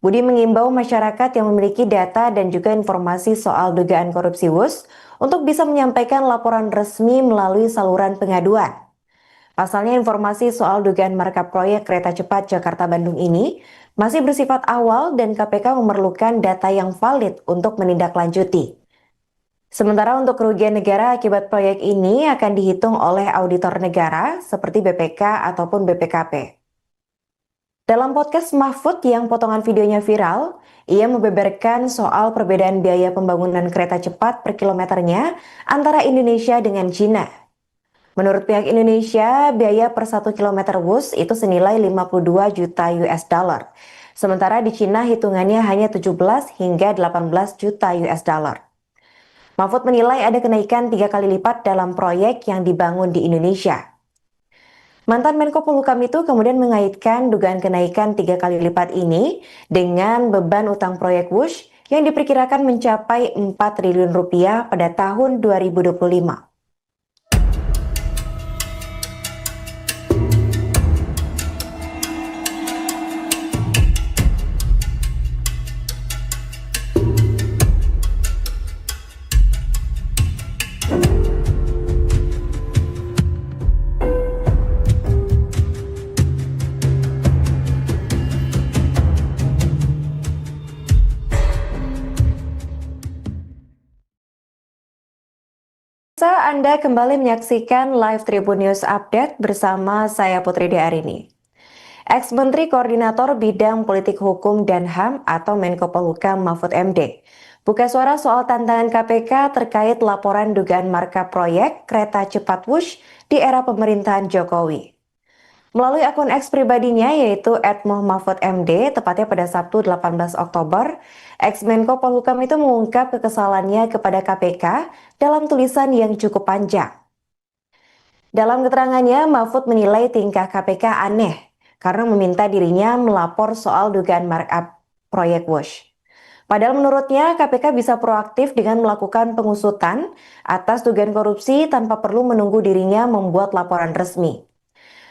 Budi mengimbau masyarakat yang memiliki data dan juga informasi soal dugaan korupsi Wush untuk bisa menyampaikan laporan resmi melalui saluran pengaduan. Pasalnya informasi soal dugaan markup proyek kereta cepat Jakarta-Bandung ini masih bersifat awal dan KPK memerlukan data yang valid untuk menindaklanjuti. Sementara untuk kerugian negara akibat proyek ini akan dihitung oleh auditor negara seperti BPK ataupun BPKP. Dalam podcast Mahfud yang potongan videonya viral, ia membeberkan soal perbedaan biaya pembangunan kereta cepat per kilometernya antara Indonesia dengan Cina. Menurut pihak Indonesia, biaya per 1 km Wush itu senilai 52 juta US dollar. Sementara di Cina hitungannya hanya 17 hingga 18 juta US dollar. Mahfud menilai ada kenaikan 3 kali lipat dalam proyek yang dibangun di Indonesia. Mantan Menko Polhukam itu kemudian mengaitkan dugaan kenaikan 3 kali lipat ini dengan beban utang proyek Wush yang diperkirakan mencapai 4 triliun rupiah pada tahun 2025. Anda kembali menyaksikan live Tribun News Update bersama saya Putri Diarini. Ex-Menteri Koordinator Bidang Politik Hukum dan HAM atau Menko Polhukam Mahfud MD buka suara soal tantangan KPK terkait laporan dugaan markup proyek kereta cepat Wush di era pemerintahan Jokowi. Melalui akun X pribadinya yaitu @muhmahfudmd, tepatnya pada Sabtu 18 Oktober, ex-Menko Polhukam itu mengungkap kekesalannya kepada KPK dalam tulisan yang cukup panjang. Dalam keterangannya, Mahfud menilai tingkah KPK aneh karena meminta dirinya melapor soal dugaan markup proyek Wush. Padahal menurutnya KPK bisa proaktif dengan melakukan pengusutan atas dugaan korupsi tanpa perlu menunggu dirinya membuat laporan resmi.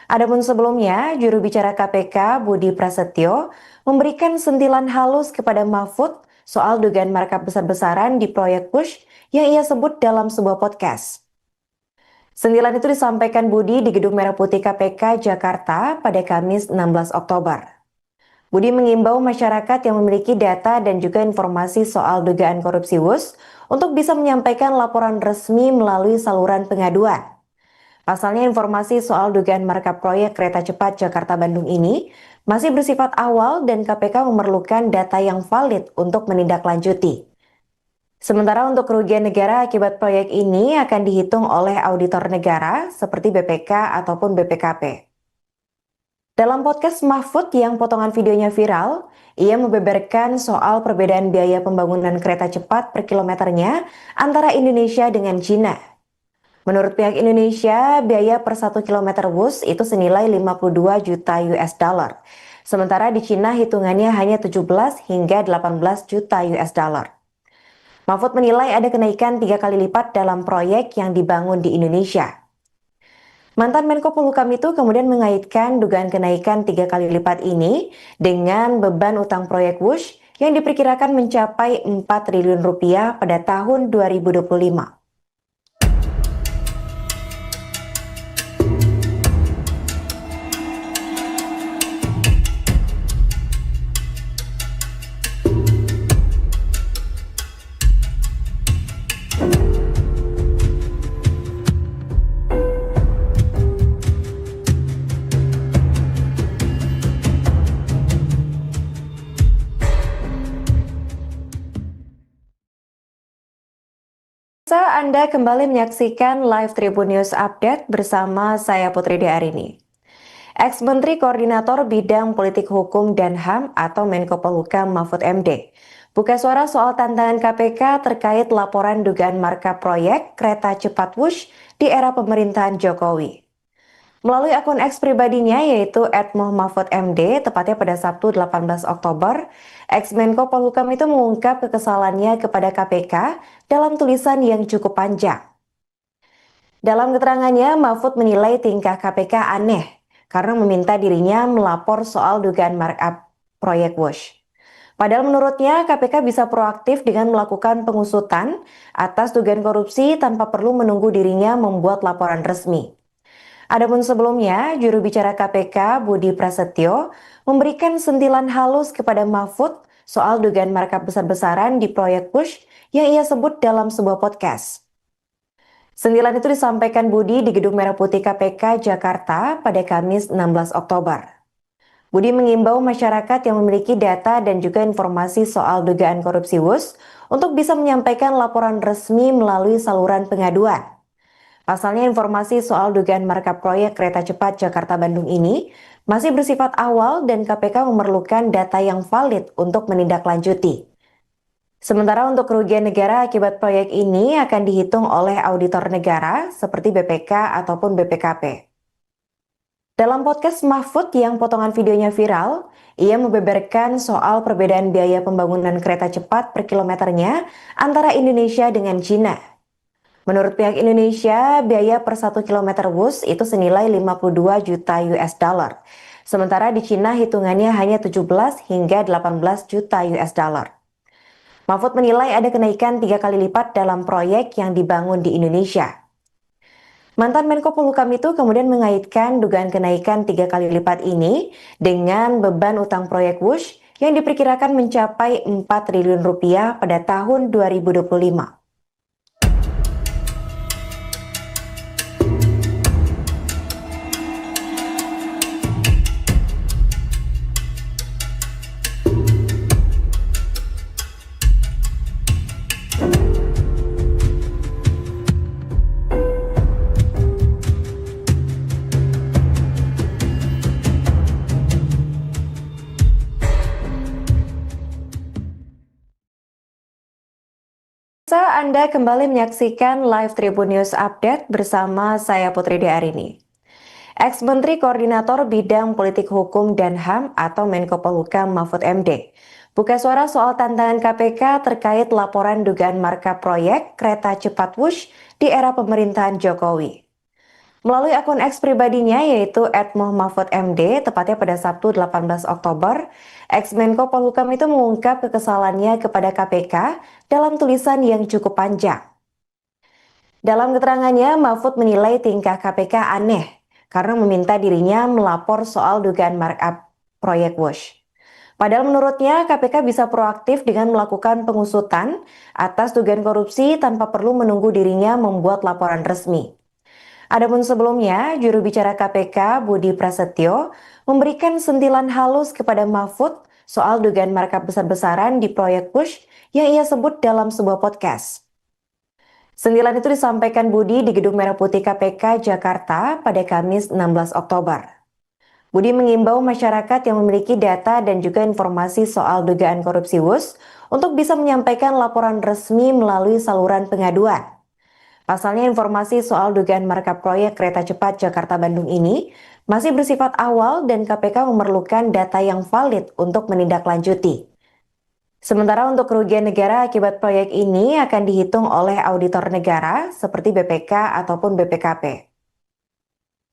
Adapun sebelumnya, juru bicara KPK Budi Prasetyo memberikan sentilan halus kepada Mahfud soal dugaan markup besar-besaran di proyek Wush yang ia sebut dalam sebuah podcast. Sentilan itu disampaikan Budi di Gedung Merah Putih KPK Jakarta pada Kamis 16 Oktober. Budi mengimbau masyarakat yang memiliki data dan juga informasi soal dugaan korupsi Wush untuk bisa menyampaikan laporan resmi melalui saluran pengaduan. Pasalnya informasi soal dugaan markup proyek kereta cepat Jakarta-Bandung ini masih bersifat awal dan KPK memerlukan data yang valid untuk menindaklanjuti. Sementara untuk kerugian negara akibat proyek ini akan dihitung oleh auditor negara seperti BPK ataupun BPKP. Dalam podcast Mahfud yang potongan videonya viral, ia membeberkan soal perbedaan biaya pembangunan kereta cepat per kilometernya antara Indonesia dengan China. Menurut pihak Indonesia, biaya per 1 km Wush itu senilai 52 juta US dollar. Sementara di Cina hitungannya hanya 17 hingga 18 juta US dollar. Mahfud menilai ada kenaikan 3 kali lipat dalam proyek yang dibangun di Indonesia. Mantan Menko Polhukam itu kemudian mengaitkan dugaan kenaikan 3 kali lipat ini dengan beban utang proyek Wush yang diperkirakan mencapai 4 triliun rupiah pada tahun 2025. Anda kembali menyaksikan live Tribun News Update bersama saya Putri Diarini. Ex-Menteri Koordinator Bidang Politik Hukum dan HAM atau Menko Polhukam Mahfud MD buka suara soal tantangan KPK terkait laporan dugaan markup proyek kereta cepat Wush di era pemerintahan Jokowi. Melalui akun X pribadinya yaitu @muhmahfudmd, tepatnya pada Sabtu 18 Oktober, ex-Menko Polhukam itu mengungkap kekesalannya kepada KPK dalam tulisan yang cukup panjang. Dalam keterangannya, Mahfud menilai tingkah KPK aneh karena meminta dirinya melapor soal dugaan markup proyek Wush. Padahal menurutnya KPK bisa proaktif dengan melakukan pengusutan atas dugaan korupsi tanpa perlu menunggu dirinya membuat laporan resmi. Adapun sebelumnya, juru bicara KPK Budi Prasetyo memberikan sentilan halus kepada Mahfud soal dugaan markup besar-besaran di proyek Wush yang ia sebut dalam sebuah podcast. Sentilan itu disampaikan Budi di Gedung Merah Putih KPK Jakarta pada Kamis 16 Oktober. Budi mengimbau masyarakat yang memiliki data dan juga informasi soal dugaan korupsi Wush untuk bisa menyampaikan laporan resmi melalui saluran pengaduan. Pasalnya informasi soal dugaan markup proyek kereta cepat Jakarta-Bandung ini masih bersifat awal dan KPK memerlukan data yang valid untuk menindaklanjuti. Sementara untuk kerugian negara akibat proyek ini akan dihitung oleh auditor negara seperti BPK ataupun BPKP. Dalam podcast Mahfud yang potongan videonya viral, ia membeberkan soal perbedaan biaya pembangunan kereta cepat per kilometernya antara Indonesia dengan China. Menurut pihak Indonesia, biaya per 1 km Wush itu senilai 52 juta US dollar. Sementara di Cina hitungannya hanya 17 hingga 18 juta US dollar. Mahfud menilai ada kenaikan 3 kali lipat dalam proyek yang dibangun di Indonesia. Mantan Menko Polhukam itu kemudian mengaitkan dugaan kenaikan 3 kali lipat ini dengan beban utang proyek Wush yang diperkirakan mencapai 4 triliun rupiah pada tahun 2025. Anda kembali menyaksikan live Tribun News Update bersama saya Putri Arini. Ex-Menteri Koordinator Bidang Politik Hukum dan HAM atau Menko Polhukam Mahfud MD buka suara soal tantangan KPK terkait laporan dugaan markup proyek kereta cepat Wush di era pemerintahan Jokowi. Melalui akun X pribadinya yaitu @muhmahfudmd, tepatnya pada Sabtu 18 Oktober, ex-Menko Polhukam itu mengungkap kekesalannya kepada KPK dalam tulisan yang cukup panjang. Dalam keterangannya, Mahfud menilai tingkah KPK aneh karena meminta dirinya melapor soal dugaan markup proyek Wush. Padahal menurutnya KPK bisa proaktif dengan melakukan pengusutan atas dugaan korupsi tanpa perlu menunggu dirinya membuat laporan resmi. Adapun sebelumnya, juru bicara KPK Budi Prasetyo memberikan sentilan halus kepada Mahfud soal dugaan markup besar-besaran di proyek Wush yang ia sebut dalam sebuah podcast. Sentilan itu disampaikan Budi di Gedung Merah Putih KPK Jakarta pada Kamis 16 Oktober. Budi mengimbau masyarakat yang memiliki data dan juga informasi soal dugaan korupsi Wush untuk bisa menyampaikan laporan resmi melalui saluran pengaduan. Pasalnya informasi soal dugaan markup proyek kereta cepat Jakarta-Bandung ini masih bersifat awal dan KPK memerlukan data yang valid untuk menindaklanjuti. Sementara untuk kerugian negara akibat proyek ini akan dihitung oleh auditor negara seperti BPK ataupun BPKP.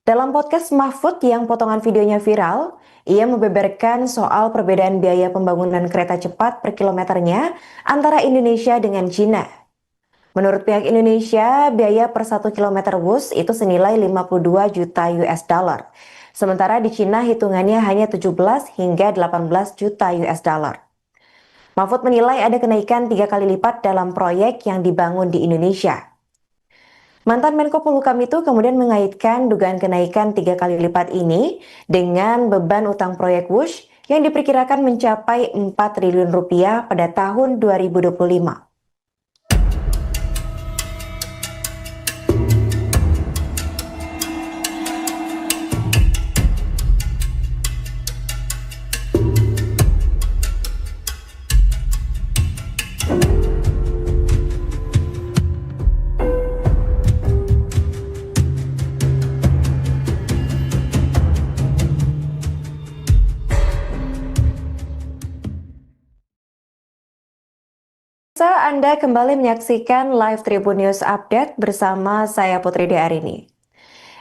Dalam podcast Mahfud yang potongan videonya viral, ia membeberkan soal perbedaan biaya pembangunan kereta cepat per kilometernya antara Indonesia dengan Cina. Menurut pihak Indonesia, biaya per 1 km Wush itu senilai 52 juta US dollar. Sementara di Cina hitungannya hanya 17 hingga 18 juta US dollar. Mahfud menilai ada kenaikan 3 kali lipat dalam proyek yang dibangun di Indonesia. Mantan Menko Polhukam itu kemudian mengaitkan dugaan kenaikan 3 kali lipat ini dengan beban utang proyek Wush yang diperkirakan mencapai 4 triliun rupiah pada tahun 2025. Anda kembali menyaksikan live Tribun News Update bersama saya Putri Arini.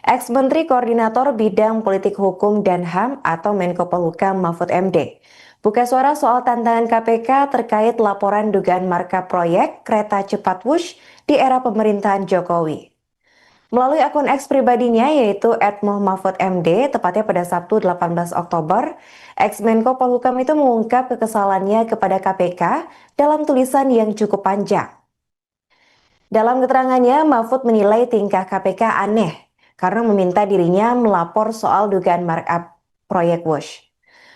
Ex-Menteri Koordinator Bidang Politik Hukum dan HAM atau Menko Polhukam Mahfud MD buka suara soal tantangan KPK terkait laporan dugaan markup proyek kereta cepat Wush di era pemerintahan Jokowi. Melalui akun X pribadinya yaitu @muhmahfudmd, tepatnya pada Sabtu 18 Oktober, ex-Menko Polhukam itu mengungkap kekesalannya kepada KPK dalam tulisan yang cukup panjang. Dalam keterangannya, Mahfud menilai tingkah KPK aneh karena meminta dirinya melapor soal dugaan markup proyek Wush.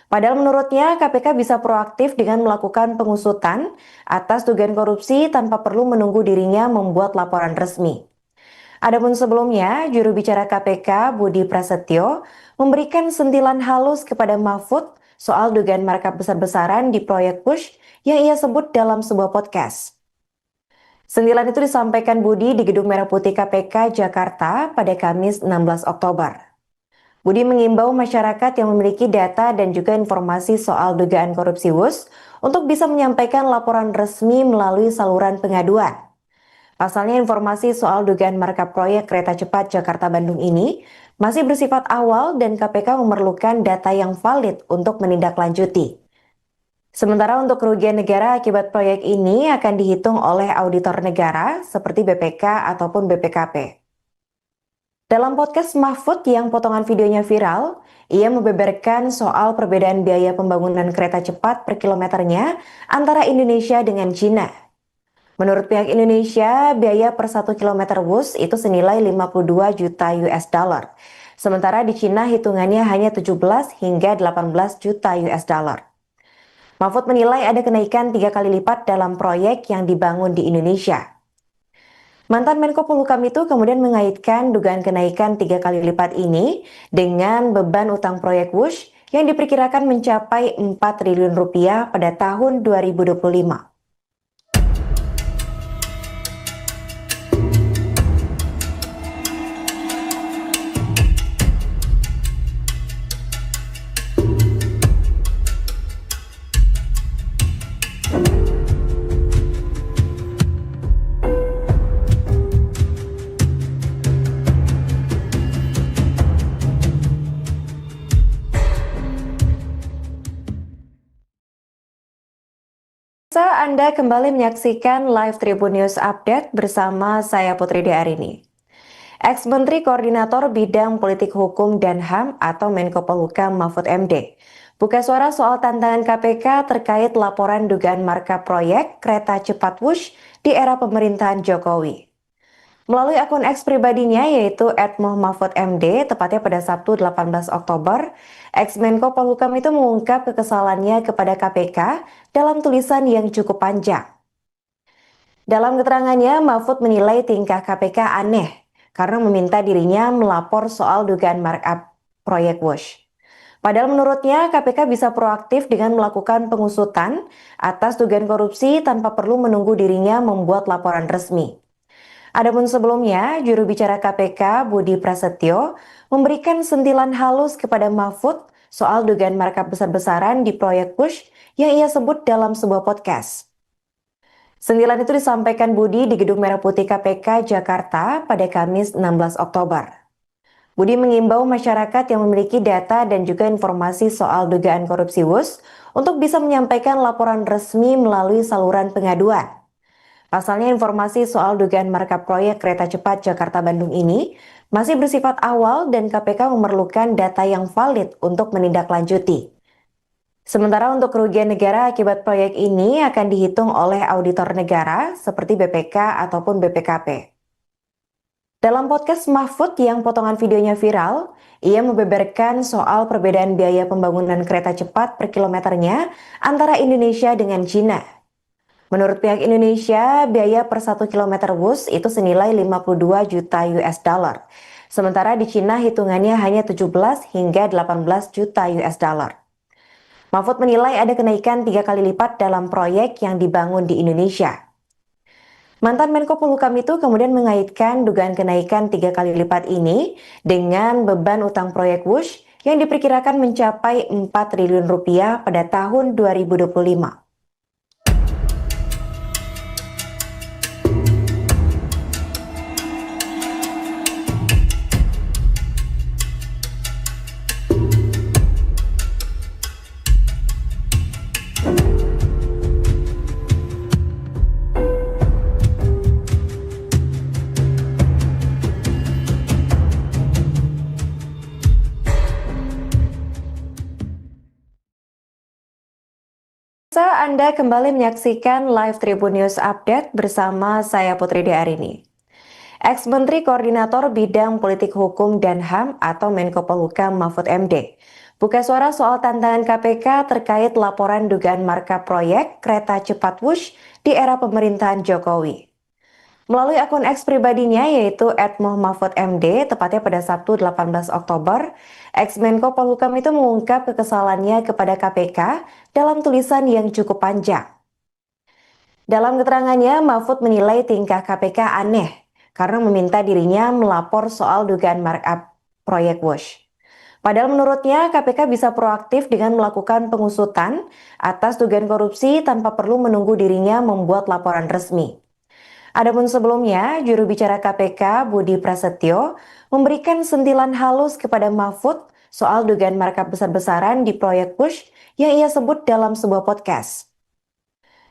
Padahal menurutnya KPK bisa proaktif dengan melakukan pengusutan atas dugaan korupsi tanpa perlu menunggu dirinya membuat laporan resmi. Adapun sebelumnya, juru bicara KPK Budi Prasetyo memberikan sentilan halus kepada Mahfud soal dugaan markup besar-besaran di proyek Wush yang ia sebut dalam sebuah podcast. Sentilan itu disampaikan Budi di Gedung Merah Putih KPK Jakarta pada Kamis 16 Oktober. Budi mengimbau masyarakat yang memiliki data dan juga informasi soal dugaan korupsi Wush untuk bisa menyampaikan laporan resmi melalui saluran pengaduan. Pasalnya informasi soal dugaan markup proyek kereta cepat Jakarta-Bandung ini masih bersifat awal dan KPK memerlukan data yang valid untuk menindaklanjuti. Sementara untuk kerugian negara akibat proyek ini akan dihitung oleh auditor negara seperti BPK ataupun BPKP. Dalam podcast Mahfud yang potongan videonya viral, ia membeberkan soal perbedaan biaya pembangunan kereta cepat per kilometernya antara Indonesia dengan Cina. Menurut pihak Indonesia, biaya per 1 km Wush itu senilai 52 juta US dollar. Sementara di Cina hitungannya hanya 17 hingga 18 juta US dollar. Mahfud menilai ada kenaikan 3 kali lipat dalam proyek yang dibangun di Indonesia. Mantan Menko Polhukam itu kemudian mengaitkan dugaan kenaikan 3 kali lipat ini dengan beban utang proyek Wush yang diperkirakan mencapai 4 triliun rupiah pada tahun 2025. Anda kembali menyaksikan live Tribun News Update bersama saya Putri Diarini. Ex-Menteri Koordinator Bidang Politik Hukum dan HAM atau Menko Polhukam Mahfud MD buka suara soal tantangan KPK terkait laporan dugaan markup proyek kereta cepat Wush di era pemerintahan Jokowi. Melalui akun X pribadinya yaitu @muhmahfudmd, tepatnya pada Sabtu 18 Oktober, ex-Menko Polhukam itu mengungkap kekesalannya kepada KPK dalam tulisan yang cukup panjang. Dalam keterangannya, Mahfud menilai tingkah KPK aneh karena meminta dirinya melapor soal dugaan markup proyek Wush. Padahal menurutnya KPK bisa proaktif dengan melakukan pengusutan atas dugaan korupsi tanpa perlu menunggu dirinya membuat laporan resmi. Adapun sebelumnya, juru bicara KPK Budi Prasetyo memberikan sentilan halus kepada Mahfud soal dugaan markup besar-besaran di proyek Wush yang ia sebut dalam sebuah podcast. Sentilan itu disampaikan Budi di Gedung Merah Putih KPK Jakarta pada Kamis 16 Oktober. Budi mengimbau masyarakat yang memiliki data dan juga informasi soal dugaan korupsi Wush untuk bisa menyampaikan laporan resmi melalui saluran pengaduan. Pasalnya informasi soal dugaan markup proyek kereta cepat Jakarta-Bandung ini masih bersifat awal dan KPK memerlukan data yang valid untuk menindaklanjuti. Sementara untuk kerugian negara akibat proyek ini akan dihitung oleh auditor negara seperti BPK ataupun BPKP. Dalam podcast Mahfud yang potongan videonya viral, ia membeberkan soal perbedaan biaya pembangunan kereta cepat per kilometernya antara Indonesia dengan Cina. Menurut pihak Indonesia, biaya per 1 km Wush itu senilai 52 juta US dollar. Sementara di Cina hitungannya hanya 17 hingga 18 juta US dollar. Mahfud menilai ada kenaikan 3 kali lipat dalam proyek yang dibangun di Indonesia. Mantan Menko Polhukam itu kemudian mengaitkan dugaan kenaikan 3 kali lipat ini dengan beban utang proyek Wush yang diperkirakan mencapai 4 triliun rupiah pada tahun 2025. Anda kembali menyaksikan live Tribun News Update bersama saya Putri Diarini. Ex-Menteri Koordinator Bidang Politik Hukum dan HAM atau Menko Polhukam Mahfud MD buka suara soal tantangan KPK terkait laporan dugaan markup proyek kereta cepat Wush di era pemerintahan Jokowi. Melalui akun X pribadinya yaitu @muhmahfudmd, tepatnya pada Sabtu 18 Oktober, ex-Menko Polhukam itu mengungkap kekesalannya kepada KPK dalam tulisan yang cukup panjang. Dalam keterangannya, Mahfud menilai tingkah KPK aneh karena meminta dirinya melapor soal dugaan markup proyek Wush. Padahal menurutnya KPK bisa proaktif dengan melakukan pengusutan atas dugaan korupsi tanpa perlu menunggu dirinya membuat laporan resmi. Adapun sebelumnya, juru bicara KPK Budi Prasetyo memberikan sentilan halus kepada Mahfud soal dugaan markup besar-besaran di proyek Wush yang ia sebut dalam sebuah podcast.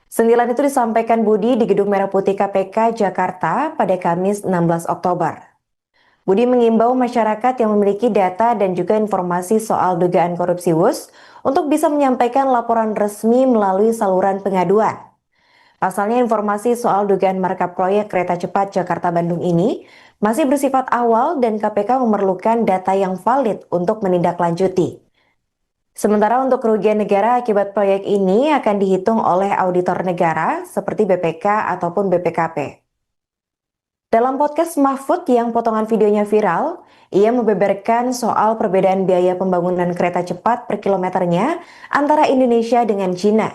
Sentilan itu disampaikan Budi di Gedung Merah Putih KPK Jakarta pada Kamis 16 Oktober. Budi mengimbau masyarakat yang memiliki data dan juga informasi soal dugaan korupsi Wush untuk bisa menyampaikan laporan resmi melalui saluran pengaduan. Pasalnya informasi soal dugaan markup proyek kereta cepat Jakarta-Bandung ini masih bersifat awal dan KPK memerlukan data yang valid untuk menindaklanjuti. Sementara untuk kerugian negara akibat proyek ini akan dihitung oleh auditor negara seperti BPK ataupun BPKP. Dalam podcast Mahfud yang potongan videonya viral, ia membeberkan soal perbedaan biaya pembangunan kereta cepat per kilometernya antara Indonesia dengan Cina.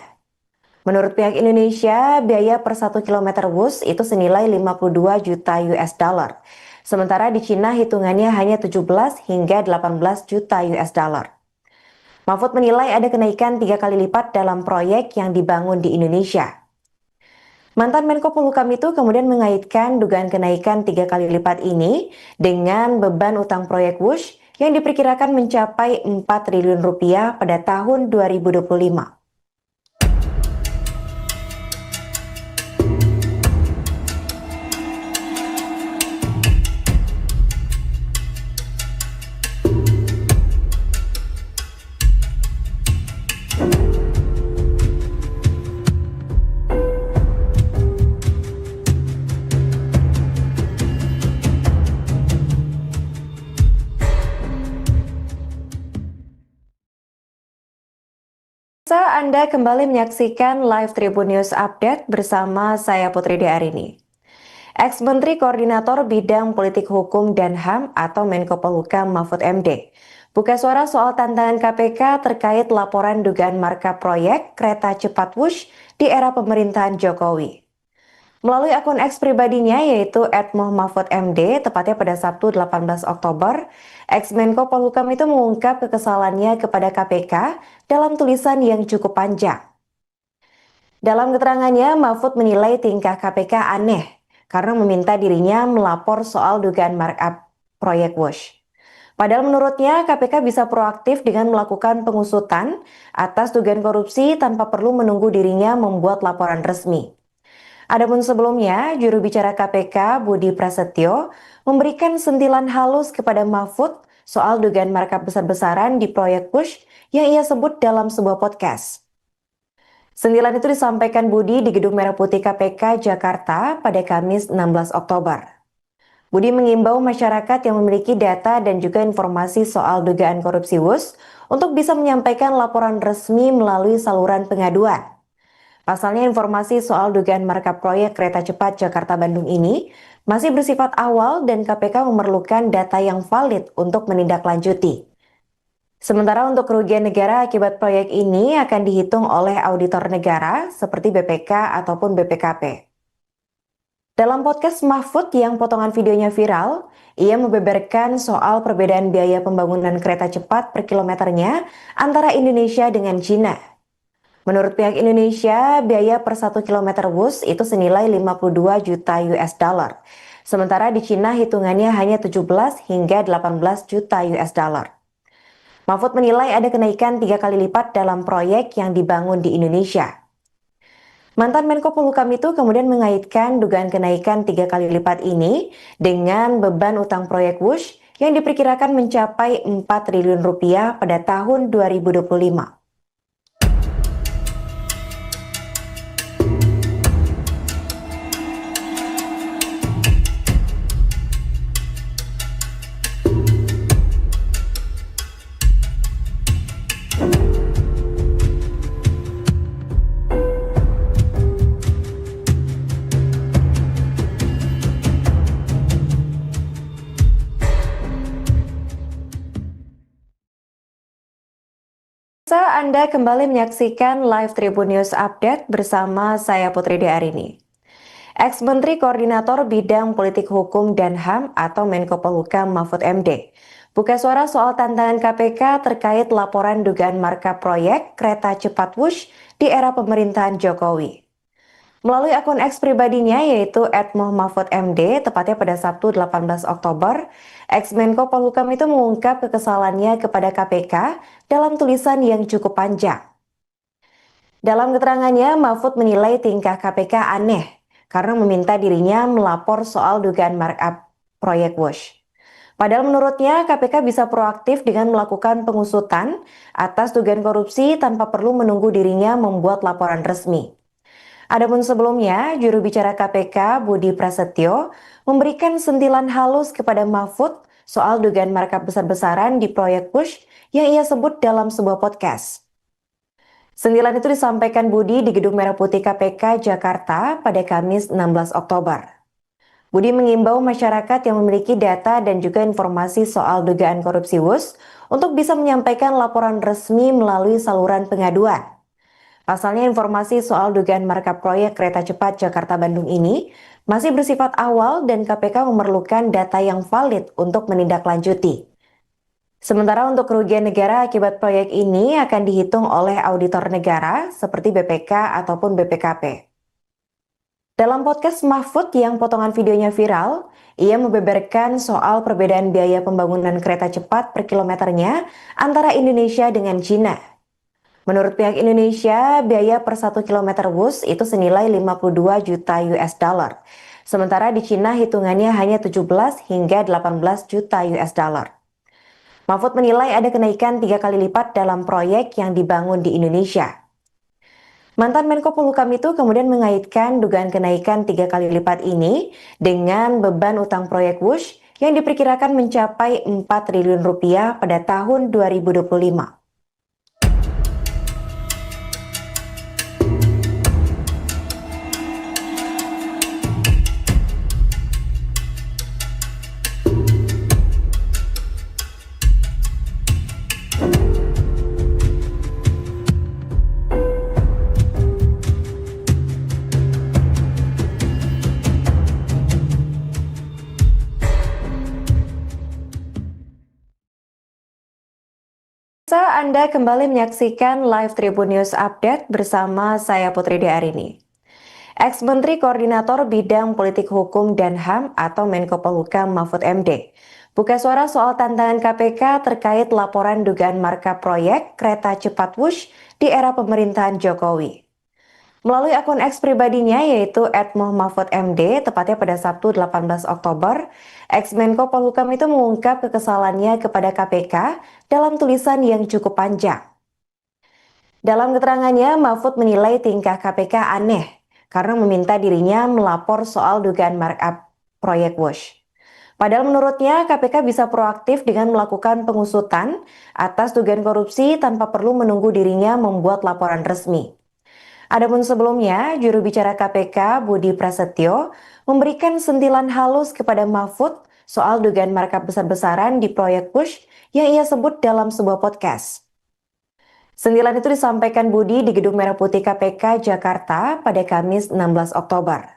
Menurut pihak Indonesia, biaya per 1 km Wush itu senilai 52 juta US dollar. Sementara di Cina hitungannya hanya 17 hingga 18 juta US dollar. Mahfud menilai ada kenaikan 3 kali lipat dalam proyek yang dibangun di Indonesia. Mantan Menko Polhukam itu kemudian mengaitkan dugaan kenaikan 3 kali lipat ini dengan beban utang proyek Wush yang diperkirakan mencapai 4 triliun rupiah pada tahun 2025. Anda kembali menyaksikan live Tribun News Update bersama saya Putri Diarini. Ex-Menteri Koordinator Bidang Politik Hukum dan HAM atau Menko Polhukam Mahfud MD buka suara soal tantangan KPK terkait laporan dugaan markup proyek kereta cepat Wush di era pemerintahan Jokowi. Melalui akun X pribadinya yaitu @muhmahfudmd, tepatnya pada Sabtu 18 Oktober, ex-Menko Polhukam itu mengungkap kekesalannya kepada KPK dalam tulisan yang cukup panjang. Dalam keterangannya, Mahfud menilai tingkah KPK aneh karena meminta dirinya melapor soal dugaan markup proyek Wush. Padahal menurutnya KPK bisa proaktif dengan melakukan pengusutan atas dugaan korupsi tanpa perlu menunggu dirinya membuat laporan resmi. Adapun sebelumnya, juru bicara KPK Budi Prasetyo memberikan sentilan halus kepada Mahfud soal dugaan markup besar-besaran di proyek Wush yang ia sebut dalam sebuah podcast. Sentilan itu disampaikan Budi di Gedung Merah Putih KPK Jakarta pada Kamis 16 Oktober. Budi mengimbau masyarakat yang memiliki data dan juga informasi soal dugaan korupsi Wush untuk bisa menyampaikan laporan resmi melalui saluran pengaduan. Pasalnya informasi soal dugaan markup proyek kereta cepat Jakarta-Bandung ini masih bersifat awal dan KPK memerlukan data yang valid untuk menindaklanjuti. Sementara untuk kerugian negara akibat proyek ini akan dihitung oleh auditor negara seperti BPK ataupun BPKP. Dalam podcast Mahfud yang potongan videonya viral, ia membeberkan soal perbedaan biaya pembangunan kereta cepat per kilometernya antara Indonesia dengan China. Menurut pihak Indonesia, biaya per 1 km Wush itu senilai 52 juta US dollar. Sementara di Cina hitungannya hanya 17 hingga 18 juta US dollar. Mahfud menilai ada kenaikan 3 kali lipat dalam proyek yang dibangun di Indonesia. Mantan Menko Polhukam itu kemudian mengaitkan dugaan kenaikan 3 kali lipat ini dengan beban utang proyek Wush yang diperkirakan mencapai 4 triliun rupiah pada tahun 2025. Anda kembali menyaksikan live Tribun News Update bersama saya Putri Diarini. Ex-Menteri Koordinator Bidang Politik Hukum dan HAM atau Menko Polhukam Mahfud MD buka suara soal tantangan KPK terkait laporan dugaan markup proyek kereta cepat Wush di era pemerintahan Jokowi. Melalui akun X pribadinya yaitu @muhmahfudmd, tepatnya pada Sabtu 18 Oktober, ex-Menko Polhukam itu mengungkap kekesalannya kepada KPK dalam tulisan yang cukup panjang. Dalam keterangannya, Mahfud menilai tingkah KPK aneh karena meminta dirinya melapor soal dugaan markup proyek Wush. Padahal menurutnya KPK bisa proaktif dengan melakukan pengusutan atas dugaan korupsi tanpa perlu menunggu dirinya membuat laporan resmi. Adapun sebelumnya, juru bicara KPK Budi Prasetyo memberikan sentilan halus kepada Mahfud soal dugaan markup besar-besaran di proyek Wush yang ia sebut dalam sebuah podcast. Sentilan itu disampaikan Budi di Gedung Merah Putih KPK Jakarta pada Kamis 16 Oktober. Budi mengimbau masyarakat yang memiliki data dan juga informasi soal dugaan korupsi Wush untuk bisa menyampaikan laporan resmi melalui saluran pengaduan. Pasalnya informasi soal dugaan markup proyek kereta cepat Jakarta-Bandung ini masih bersifat awal dan KPK memerlukan data yang valid untuk menindaklanjuti. Sementara untuk kerugian negara akibat proyek ini akan dihitung oleh auditor negara seperti BPK ataupun BPKP. Dalam podcast Mahfud yang potongan videonya viral, ia membeberkan soal perbedaan biaya pembangunan kereta cepat per kilometernya antara Indonesia dengan China. Menurut pihak Indonesia, biaya per 1 km Wush itu senilai 52 juta US dollar. Sementara di Cina hitungannya hanya 17 hingga 18 juta US dollar. Mahfud menilai ada kenaikan 3 kali lipat dalam proyek yang dibangun di Indonesia. Mantan Menko Polhukam itu kemudian mengaitkan dugaan kenaikan 3 kali lipat ini dengan beban utang proyek Wush yang diperkirakan mencapai 4 triliun rupiah pada tahun 2025. Anda kembali menyaksikan live Tribun News Update bersama saya Putri Diarini. Ex-Menteri Koordinator Bidang Politik Hukum dan HAM atau Menko Polhukam Mahfud MD buka suara soal tantangan KPK terkait laporan dugaan markup proyek kereta cepat Wush di era pemerintahan Jokowi. Melalui akun X pribadinya yaitu @muhmahfudmd, tepatnya pada Sabtu 18 Oktober, ex-Menko Polhukam itu mengungkap kekesalannya kepada KPK dalam tulisan yang cukup panjang. Dalam keterangannya, Mahfud menilai tingkah KPK aneh karena meminta dirinya melapor soal dugaan markup proyek Wush. Padahal menurutnya KPK bisa proaktif dengan melakukan pengusutan atas dugaan korupsi tanpa perlu menunggu dirinya membuat laporan resmi. Adapun sebelumnya, juru bicara KPK Budi Prasetyo memberikan sentilan halus kepada Mahfud soal dugaan markup besar-besaran di proyek Wush yang ia sebut dalam sebuah podcast. Sentilan itu disampaikan Budi di Gedung Merah Putih KPK Jakarta pada Kamis 16 Oktober.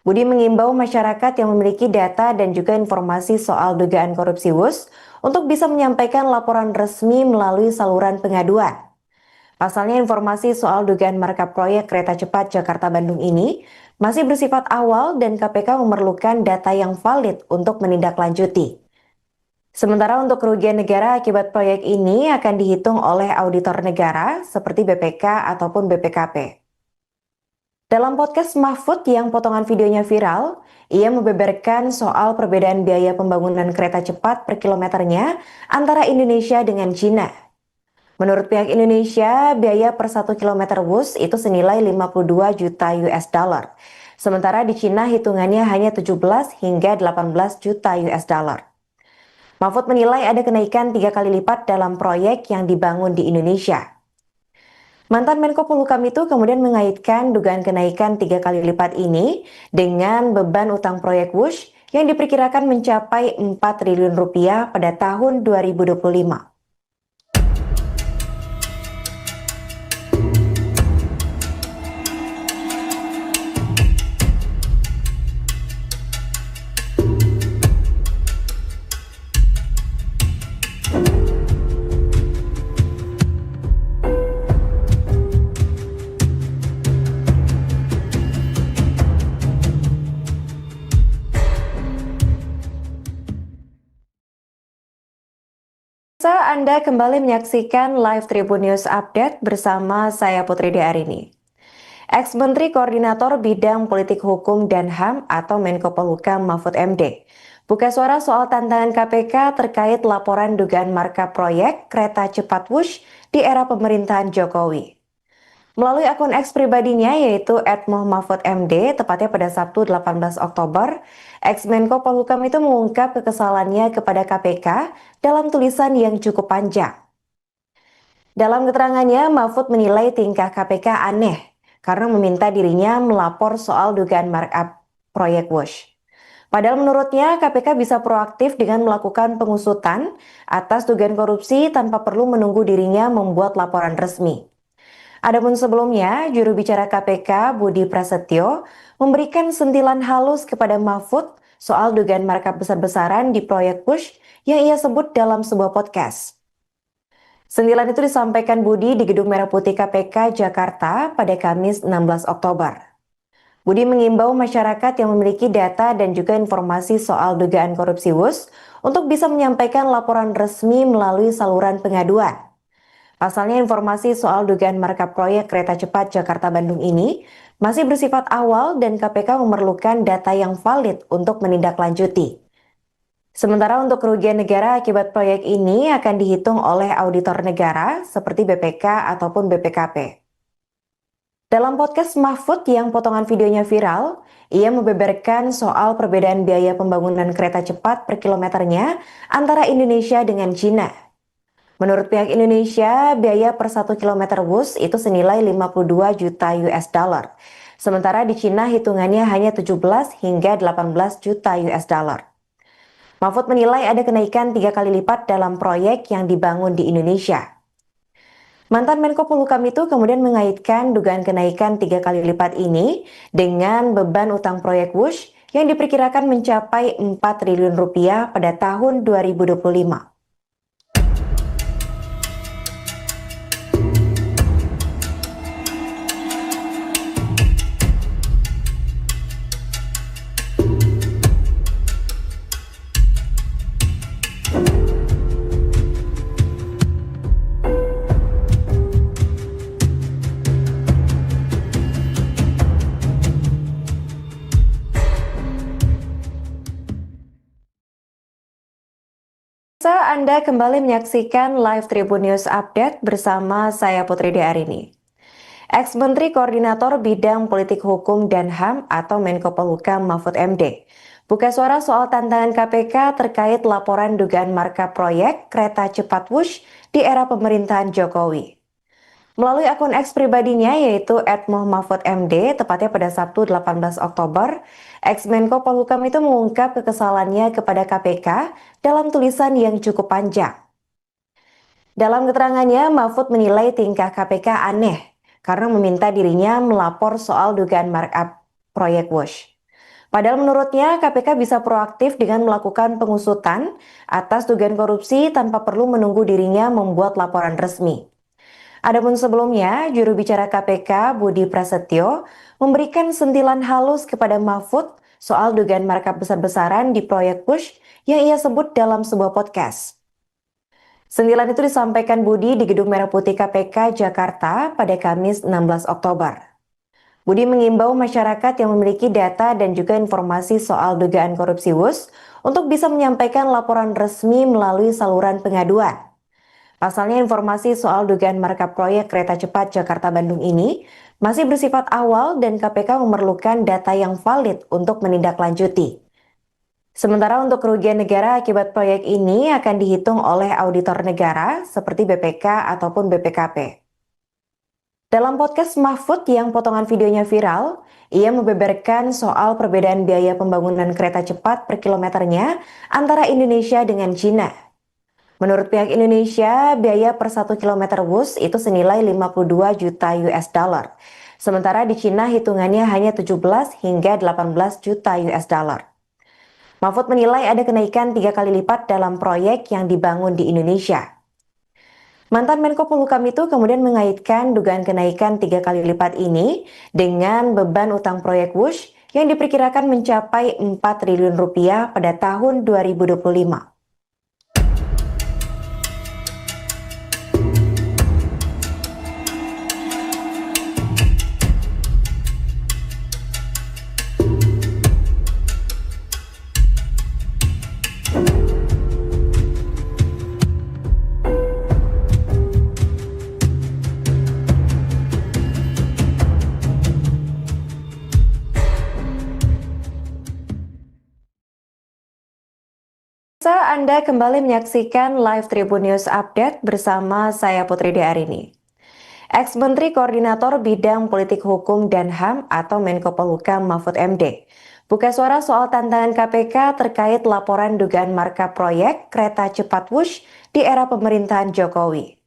Budi mengimbau masyarakat yang memiliki data dan juga informasi soal dugaan korupsi Wush untuk bisa menyampaikan laporan resmi melalui saluran pengaduan. Pasalnya informasi soal dugaan markup proyek kereta cepat Jakarta-Bandung ini masih bersifat awal dan KPK memerlukan data yang valid untuk menindaklanjuti. Sementara untuk kerugian negara akibat proyek ini akan dihitung oleh auditor negara seperti BPK ataupun BPKP. Dalam podcast Mahfud yang potongan videonya viral, ia membeberkan soal perbedaan biaya pembangunan kereta cepat per kilometernya antara Indonesia dengan China. Menurut pihak Indonesia, biaya per 1 km Wush itu senilai 52 juta US dollar. Sementara di Cina hitungannya hanya 17 hingga 18 juta US dollar. Mahfud menilai ada kenaikan 3 kali lipat dalam proyek yang dibangun di Indonesia. Mantan Menko Polhukam itu kemudian mengaitkan dugaan kenaikan 3 kali lipat ini dengan beban utang proyek Wush yang diperkirakan mencapai 4 triliun rupiah pada tahun 2025. Anda kembali menyaksikan live Tribun News Update bersama saya Putri Diarini. Ex-Menteri Koordinator Bidang Politik Hukum dan HAM atau Menko Polhukam Mahfud MD buka suara soal tantangan KPK terkait laporan dugaan markup proyek kereta cepat Wush di era pemerintahan Jokowi. Melalui akun X pribadinya yaitu @muhmahfudmd, tepatnya pada Sabtu 18 Oktober, ex-Menko Polhukam itu mengungkap kekesalannya kepada KPK dalam tulisan yang cukup panjang. Dalam keterangannya, Mahfud menilai tingkah KPK aneh karena meminta dirinya melapor soal dugaan markup proyek Wush. Padahal menurutnya KPK bisa proaktif dengan melakukan pengusutan atas dugaan korupsi tanpa perlu menunggu dirinya membuat laporan resmi. Adapun sebelumnya, juru bicara KPK Budi Prasetyo memberikan sentilan halus kepada Mahfud soal dugaan markup besar-besaran di proyek Wush yang ia sebut dalam sebuah podcast. Sentilan itu disampaikan Budi di Gedung Merah Putih KPK Jakarta pada Kamis 16 Oktober. Budi mengimbau masyarakat yang memiliki data dan juga informasi soal dugaan korupsi Wush untuk bisa menyampaikan laporan resmi melalui saluran pengaduan. Pasalnya informasi soal dugaan markup proyek kereta cepat Jakarta-Bandung ini masih bersifat awal dan KPK memerlukan data yang valid untuk menindaklanjuti. Sementara untuk kerugian negara akibat proyek ini akan dihitung oleh auditor negara seperti BPK ataupun BPKP. Dalam podcast Mahfud yang potongan videonya viral, ia membeberkan soal perbedaan biaya pembangunan kereta cepat per kilometernya antara Indonesia dengan China. Menurut pihak Indonesia, biaya per 1 km Wush itu senilai 52 juta US dollar. Sementara di Cina hitungannya hanya 17 hingga 18 juta US dollar. Mahfud menilai ada kenaikan 3 kali lipat dalam proyek yang dibangun di Indonesia. Mantan Menko Polhukam itu kemudian mengaitkan dugaan kenaikan 3 kali lipat ini dengan beban utang proyek Wush yang diperkirakan mencapai 4 triliun rupiah pada tahun 2025. Anda kembali menyaksikan live Tribun News Update bersama saya Putri Diarini. Ex-Menteri Koordinator Bidang Politik Hukum dan HAM atau Menko Polhukam Mahfud MD buka suara soal tantangan KPK terkait laporan dugaan markup proyek kereta cepat Wush di era pemerintahan Jokowi. Melalui akun X pribadinya yaitu @muhmahfudmd, tepatnya pada Sabtu 18 Oktober, ex-Menko Polhukam itu mengungkap kekesalannya kepada KPK dalam tulisan yang cukup panjang. Dalam keterangannya, Mahfud menilai tingkah KPK aneh karena meminta dirinya melapor soal dugaan markup proyek Wush. Padahal menurutnya KPK bisa proaktif dengan melakukan pengusutan atas dugaan korupsi tanpa perlu menunggu dirinya membuat laporan resmi. Adapun sebelumnya, juru bicara KPK Budi Prasetyo memberikan sentilan halus kepada Mahfud soal dugaan markup besar-besaran di proyek Wush yang ia sebut dalam sebuah podcast. Sentilan itu disampaikan Budi di Gedung Merah Putih KPK Jakarta pada Kamis 16 Oktober. Budi mengimbau masyarakat yang memiliki data dan juga informasi soal dugaan korupsi Wush untuk bisa menyampaikan laporan resmi melalui saluran pengaduan. Pasalnya informasi soal dugaan markup proyek kereta cepat Jakarta-Bandung ini masih bersifat awal dan KPK memerlukan data yang valid untuk menindaklanjuti. Sementara untuk kerugian negara akibat proyek ini akan dihitung oleh auditor negara seperti BPK ataupun BPKP. Dalam podcast Mahfud yang potongan videonya viral, ia membeberkan soal perbedaan biaya pembangunan kereta cepat per kilometernya antara Indonesia dengan China. Menurut pihak Indonesia, biaya per 1 km Wush itu senilai 52 juta US dollar. Sementara di Cina hitungannya hanya 17 hingga 18 juta US dollar. Mahfud menilai ada kenaikan 3 kali lipat dalam proyek yang dibangun di Indonesia. Mantan Menko Polhukam itu kemudian mengaitkan dugaan kenaikan 3 kali lipat ini dengan beban utang proyek Wush yang diperkirakan mencapai 4 triliun rupiah pada tahun 2025. Anda kembali menyaksikan live Tribun News Update bersama saya Putri Diarini. Ex-Menteri Koordinator Bidang Politik Hukum dan HAM atau Menko Polhukam Mahfud MD buka suara soal tantangan KPK terkait laporan dugaan markup proyek kereta cepat Wush di era pemerintahan Jokowi.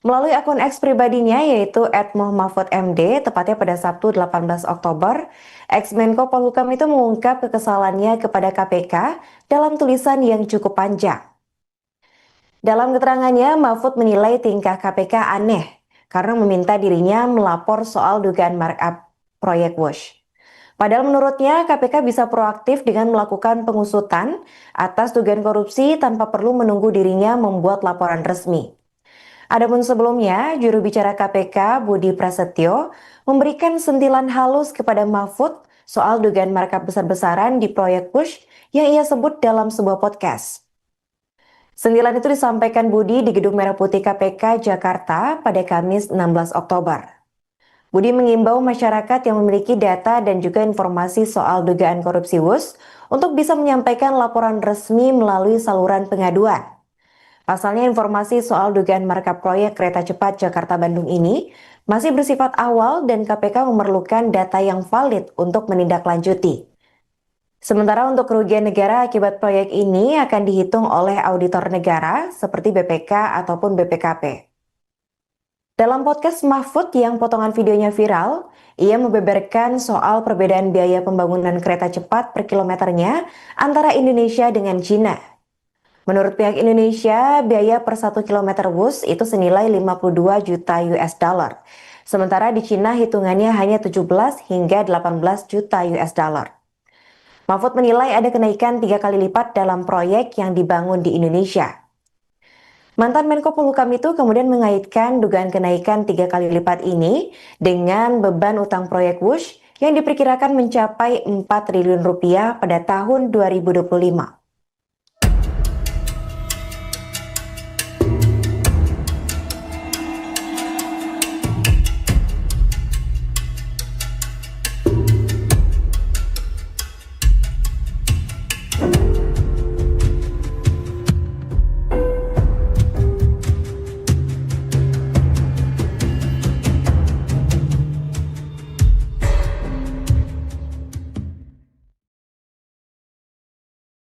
Melalui akun X pribadinya yaitu @muhmahfudmd, tepatnya pada Sabtu 18 Oktober, ex-Menko Polhukam itu mengungkap kekesalannya kepada KPK dalam tulisan yang cukup panjang. Dalam keterangannya, Mahfud menilai tingkah KPK aneh karena meminta dirinya melapor soal dugaan markup proyek Wush. Padahal menurutnya KPK bisa proaktif dengan melakukan pengusutan atas dugaan korupsi tanpa perlu menunggu dirinya membuat laporan resmi. Adapun sebelumnya, juru bicara KPK Budi Prasetyo memberikan sentilan halus kepada Mahfud soal dugaan markup besar-besaran di proyek Wush yang ia sebut dalam sebuah podcast. Sentilan itu disampaikan Budi di Gedung Merah Putih KPK Jakarta pada Kamis 16 Oktober. Budi mengimbau masyarakat yang memiliki data dan juga informasi soal dugaan korupsi Wush untuk bisa menyampaikan laporan resmi melalui saluran pengaduan. Pasalnya informasi soal dugaan markup proyek kereta cepat Jakarta-Bandung ini masih bersifat awal dan KPK memerlukan data yang valid untuk menindaklanjuti. Sementara untuk kerugian negara akibat proyek ini akan dihitung oleh auditor negara seperti BPK ataupun BPKP. Dalam podcast Mahfud yang potongan videonya viral, ia membeberkan soal perbedaan biaya pembangunan kereta cepat per kilometernya antara Indonesia dengan China. Menurut pihak Indonesia, biaya per 1 km Wush itu senilai 52 juta US dollar. Sementara di Cina hitungannya hanya 17 hingga 18 juta US dollar. Mahfud menilai ada kenaikan 3 kali lipat dalam proyek yang dibangun di Indonesia. Mantan Menko Polhukam itu kemudian mengaitkan dugaan kenaikan 3 kali lipat ini dengan beban utang proyek Wush yang diperkirakan mencapai 4 triliun rupiah pada tahun 2025.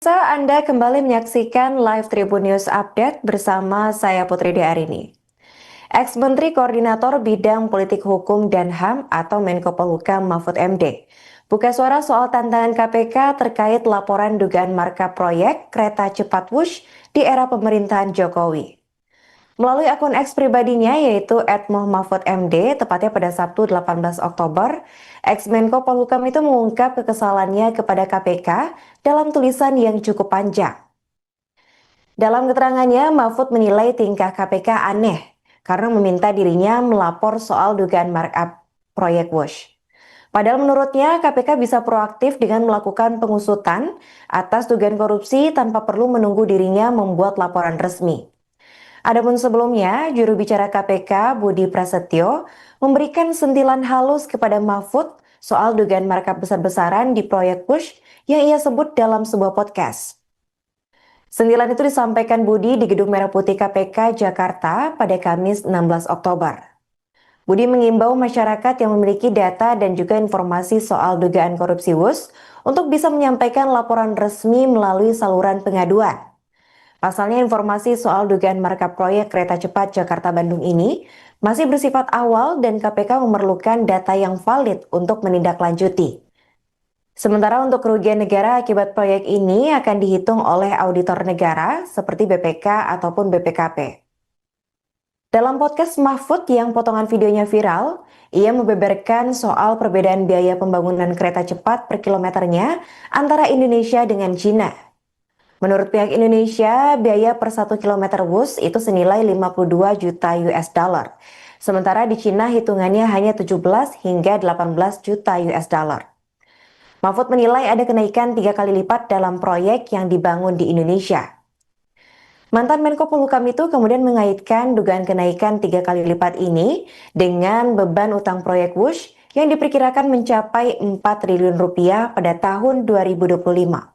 Anda kembali menyaksikan live Tribun News Update bersama saya Putri Diarini. Ex-Menteri Koordinator Bidang Politik Hukum dan HAM atau Menko Polhukam Mahfud MD buka suara soal tantangan KPK terkait laporan dugaan markup proyek kereta cepat Wush di era pemerintahan Jokowi. Melalui akun X pribadinya yaitu @muhmahfudmd, tepatnya pada Sabtu 18 Oktober, ex-Menko Polhukam itu mengungkap kekesalannya kepada KPK dalam tulisan yang cukup panjang. Dalam keterangannya, Mahfud menilai tingkah KPK aneh karena meminta dirinya melapor soal dugaan markup proyek Wush. Padahal menurutnya KPK bisa proaktif dengan melakukan pengusutan atas dugaan korupsi tanpa perlu menunggu dirinya membuat laporan resmi. Adapun sebelumnya, juru bicara KPK Budi Prasetyo memberikan sentilan halus kepada Mahfud soal dugaan markup besar-besaran di proyek Wush yang ia sebut dalam sebuah podcast. Sentilan itu disampaikan Budi di Gedung Merah Putih KPK Jakarta pada Kamis 16 Oktober. Budi mengimbau masyarakat yang memiliki data dan juga informasi soal dugaan korupsi Wush untuk bisa menyampaikan laporan resmi melalui saluran pengaduan. Pasalnya informasi soal dugaan markup proyek kereta cepat Jakarta-Bandung ini masih bersifat awal dan KPK memerlukan data yang valid untuk menindaklanjuti. Sementara untuk kerugian negara akibat proyek ini akan dihitung oleh auditor negara seperti BPK ataupun BPKP. Dalam podcast Mahfud yang potongan videonya viral, ia membeberkan soal perbedaan biaya pembangunan kereta cepat per kilometernya antara Indonesia dengan Cina. Menurut pihak Indonesia, biaya per 1 km Wush itu senilai 52 juta US dollar. Sementara di Cina hitungannya hanya 17 hingga 18 juta US dollar. Mahfud menilai ada kenaikan 3 kali lipat dalam proyek yang dibangun di Indonesia. Mantan Menko Polhukam itu kemudian mengaitkan dugaan kenaikan 3 kali lipat ini dengan beban utang proyek Wush yang diperkirakan mencapai 4 triliun rupiah pada tahun 2025.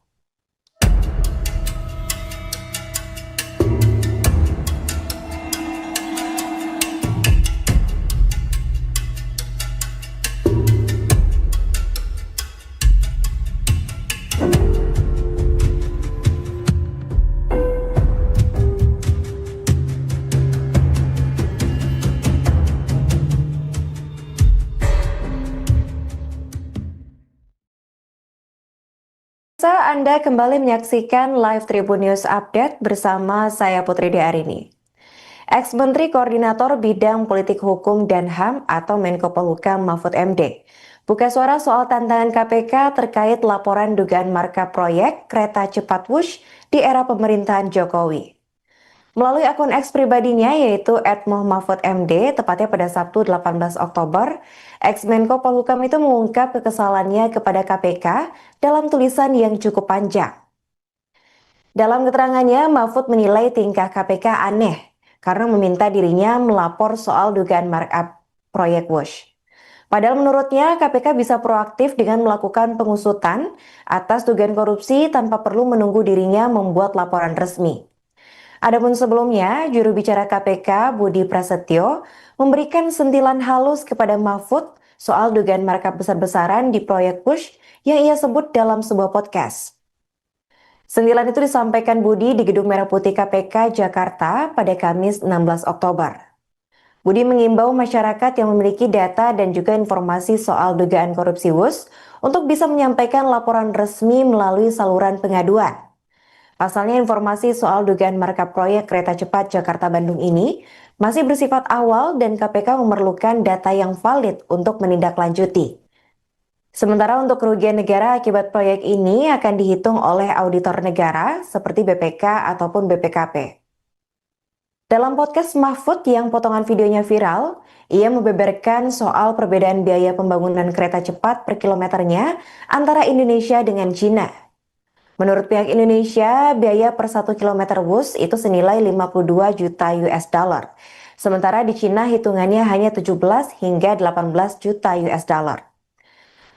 Anda kembali menyaksikan live Tribun News Update bersama saya Putri Diarini. Ex-Menteri Koordinator Bidang Politik Hukum dan HAM atau Menko Polhukam Mahfud MD buka suara soal tantangan KPK terkait laporan dugaan markup proyek kereta cepat Wush di era pemerintahan Jokowi. Melalui akun X pribadinya yaitu @muhmahfudmd, tepatnya pada Sabtu 18 Oktober, ex-Menko Polhukam itu mengungkap kekesalannya kepada KPK dalam tulisan yang cukup panjang. Dalam keterangannya, Mahfud menilai tingkah KPK aneh karena meminta dirinya melapor soal dugaan markup proyek Wush. Padahal menurutnya KPK bisa proaktif dengan melakukan pengusutan atas dugaan korupsi tanpa perlu menunggu dirinya membuat laporan resmi. Adapun sebelumnya, juru bicara KPK Budi Prasetyo memberikan sentilan halus kepada Mahfud soal dugaan markup besar-besaran di proyek Wush yang ia sebut dalam sebuah podcast. Sentilan itu disampaikan Budi di Gedung Merah Putih KPK Jakarta pada Kamis 16 Oktober. Budi mengimbau masyarakat yang memiliki data dan juga informasi soal dugaan korupsi Wush untuk bisa menyampaikan laporan resmi melalui saluran pengaduan. Pasalnya informasi soal dugaan markup proyek kereta cepat Jakarta-Bandung ini masih bersifat awal dan KPK memerlukan data yang valid untuk menindaklanjuti. Sementara untuk kerugian negara akibat proyek ini akan dihitung oleh auditor negara seperti BPK ataupun BPKP. Dalam podcast Mahfud yang potongan videonya viral, ia membeberkan soal perbedaan biaya pembangunan kereta cepat per kilometernya antara Indonesia dengan Cina. Menurut pihak Indonesia, biaya per 1 km Wush itu senilai 52 juta US dollar. Sementara di Cina hitungannya hanya 17 hingga 18 juta US dollar.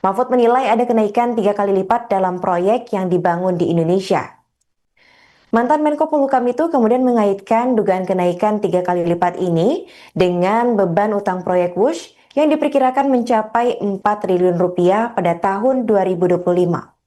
Mahfud menilai ada kenaikan 3 kali lipat dalam proyek yang dibangun di Indonesia. Mantan Menko Polhukam itu kemudian mengaitkan dugaan kenaikan 3 kali lipat ini dengan beban utang proyek Wush yang diperkirakan mencapai 4 triliun rupiah pada tahun 2025.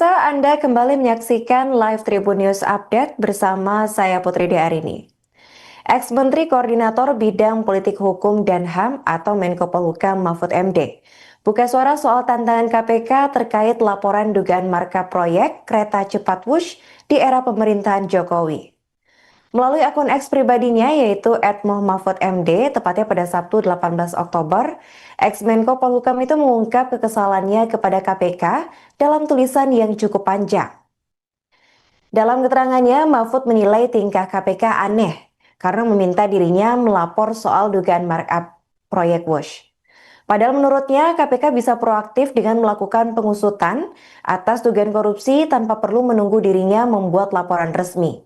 Anda kembali menyaksikan live Tribun News Update bersama saya Putri Arini. Ex-Menteri Koordinator Bidang Politik Hukum dan HAM atau Menko Polhukam Mahfud MD buka suara soal tantangan KPK terkait laporan dugaan markup proyek kereta cepat Wush di era pemerintahan Jokowi. Melalui akun X pribadinya yaitu @muh_mahfud_md, tepatnya pada Sabtu 18 Oktober, ex-Menko Polhukam itu mengungkap kekesalannya kepada KPK dalam tulisan yang cukup panjang. Dalam keterangannya, Mahfud menilai tingkah KPK aneh karena meminta dirinya melapor soal dugaan markup proyek Wush. Padahal menurutnya KPK bisa proaktif dengan melakukan pengusutan atas dugaan korupsi tanpa perlu menunggu dirinya membuat laporan resmi.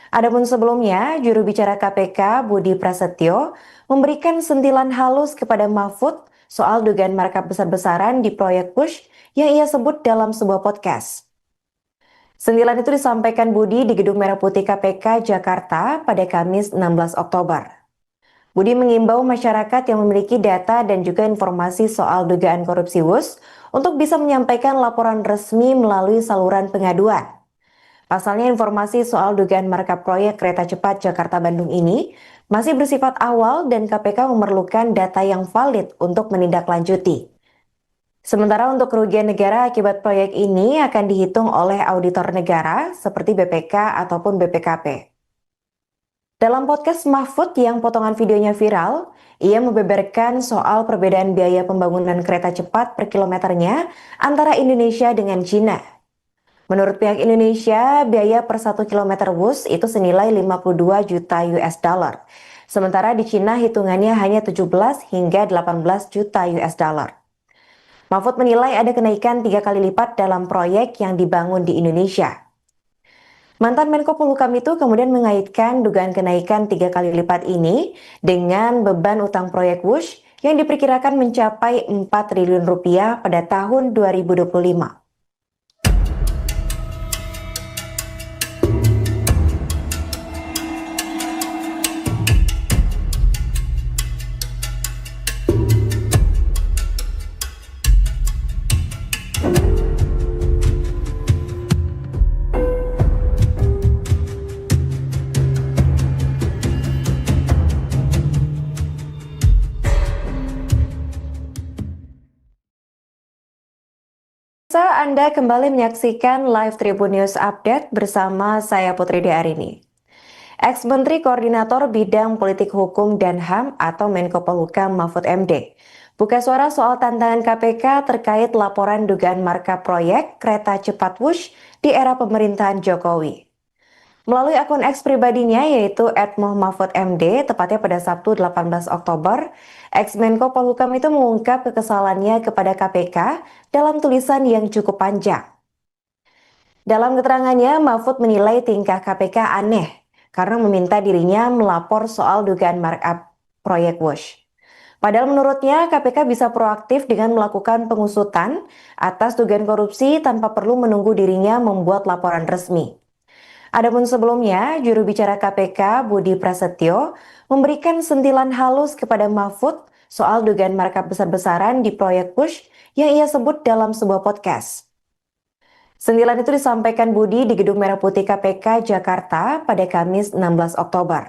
Adapun sebelumnya, juru bicara KPK Budi Prasetyo memberikan sentilan halus kepada Mahfud soal dugaan markup besar-besaran di proyek Wush yang ia sebut dalam sebuah podcast. Sentilan itu disampaikan Budi di Gedung Merah Putih KPK Jakarta pada Kamis 16 Oktober. Budi mengimbau masyarakat yang memiliki data dan juga informasi soal dugaan korupsi Wush untuk bisa menyampaikan laporan resmi melalui saluran pengaduan. Pasalnya informasi soal dugaan markup proyek kereta cepat Jakarta-Bandung ini masih bersifat awal dan KPK memerlukan data yang valid untuk menindaklanjuti. Sementara untuk kerugian negara akibat proyek ini akan dihitung oleh auditor negara seperti BPK ataupun BPKP. Dalam podcast Mahfud yang potongan videonya viral, ia membeberkan soal perbedaan biaya pembangunan kereta cepat per kilometernya antara Indonesia dengan Cina. Menurut pihak Indonesia, biaya per 1 km Wush itu senilai 52 juta US dollar. Sementara di Cina hitungannya hanya 17 hingga 18 juta US dollar. Mahfud menilai ada kenaikan 3 kali lipat dalam proyek yang dibangun di Indonesia. Mantan Menko Polhukam itu kemudian mengaitkan dugaan kenaikan 3 kali lipat ini dengan beban utang proyek Wush yang diperkirakan mencapai 4 triliun rupiah pada tahun 2025. Anda kembali menyaksikan live Tribun News Update bersama saya Putri Arini. Ex-Menteri Koordinator Bidang Politik Hukum dan HAM atau Menko Polhukam Mahfud MD buka suara soal tantangan KPK terkait laporan dugaan markup proyek kereta cepat Wush di era pemerintahan Jokowi. Melalui akun X pribadinya yaitu @muh_mahfud_md, tepatnya pada Sabtu 18 Oktober, ex-Menko Polhukam itu mengungkap kekesalannya kepada KPK dalam tulisan yang cukup panjang. Dalam keterangannya, Mahfud menilai tingkah KPK aneh karena meminta dirinya melapor soal dugaan markup proyek Wush. Padahal menurutnya KPK bisa proaktif dengan melakukan pengusutan atas dugaan korupsi tanpa perlu menunggu dirinya membuat laporan resmi. Adapun sebelumnya, juru bicara KPK Budi Prasetyo memberikan sentilan halus kepada Mahfud soal dugaan markup besar-besaran di proyek Wush yang ia sebut dalam sebuah podcast. Sentilan itu disampaikan Budi di Gedung Merah Putih KPK Jakarta pada Kamis 16 Oktober.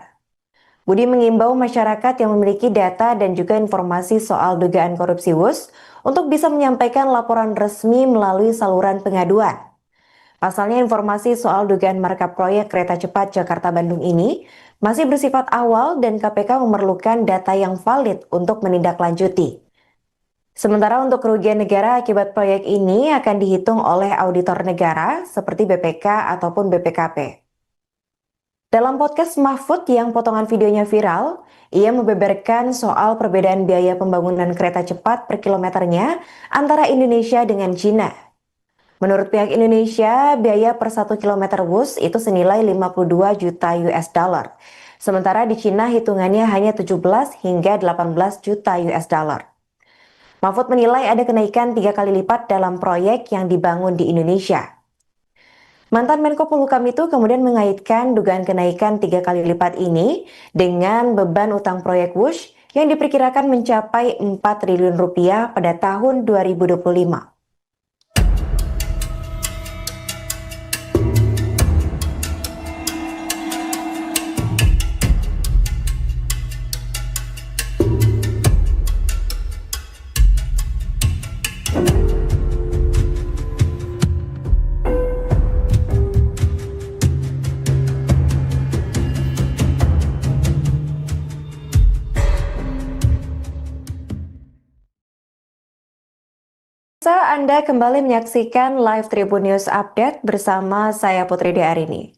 Budi mengimbau masyarakat yang memiliki data dan juga informasi soal dugaan korupsi Wush untuk bisa menyampaikan laporan resmi melalui saluran pengaduan. Pasalnya informasi soal dugaan markup proyek kereta cepat Jakarta-Bandung ini masih bersifat awal dan KPK memerlukan data yang valid untuk menindaklanjuti. Sementara untuk kerugian negara akibat proyek ini akan dihitung oleh auditor negara seperti BPK ataupun BPKP. Dalam podcast Mahfud yang potongan videonya viral, ia membeberkan soal perbedaan biaya pembangunan kereta cepat per kilometernya antara Indonesia dengan Cina. Menurut pihak Indonesia, biaya per 1 km Wush itu senilai 52 juta US dollar. Sementara di Cina hitungannya hanya 17 hingga 18 juta US dollar. Mahfud menilai ada kenaikan 3 kali lipat dalam proyek yang dibangun di Indonesia. Mantan Menko Polhukam itu kemudian mengaitkan dugaan kenaikan 3 kali lipat ini dengan beban utang proyek Wush yang diperkirakan mencapai 4 triliun rupiah pada tahun 2025. Anda kembali menyaksikan live Tribun News Update bersama saya Putri Diarini.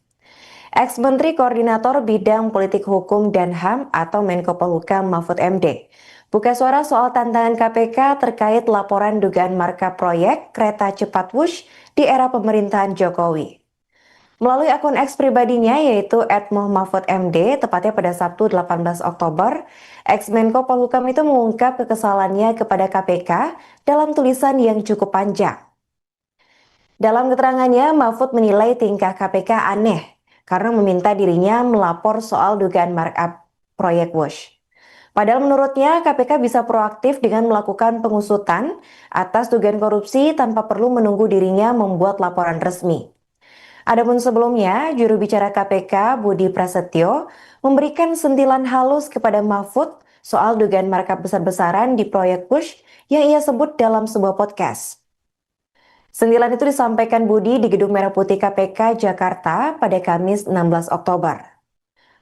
Ex-Menteri Koordinator Bidang Politik Hukum dan HAM atau Menko Polhukam Mahfud MD buka suara soal tantangan KPK terkait laporan dugaan markup proyek kereta cepat Wush di era pemerintahan Jokowi. Melalui akun X pribadinya yaitu @muh_mahfud_md, tepatnya pada Sabtu 18 Oktober, ex-Menko Polhukam itu mengungkap kekesalannya kepada KPK dalam tulisan yang cukup panjang. Dalam keterangannya, Mahfud menilai tingkah KPK aneh karena meminta dirinya melapor soal dugaan markup proyek Wush. Padahal menurutnya KPK bisa proaktif dengan melakukan pengusutan atas dugaan korupsi tanpa perlu menunggu dirinya membuat laporan resmi. Adapun sebelumnya, juru bicara KPK Budi Prasetyo memberikan sentilan halus kepada Mahfud soal dugaan markup besar-besaran di proyek Wush yang ia sebut dalam sebuah podcast. Sentilan itu disampaikan Budi di Gedung Merah Putih KPK Jakarta pada Kamis 16 Oktober.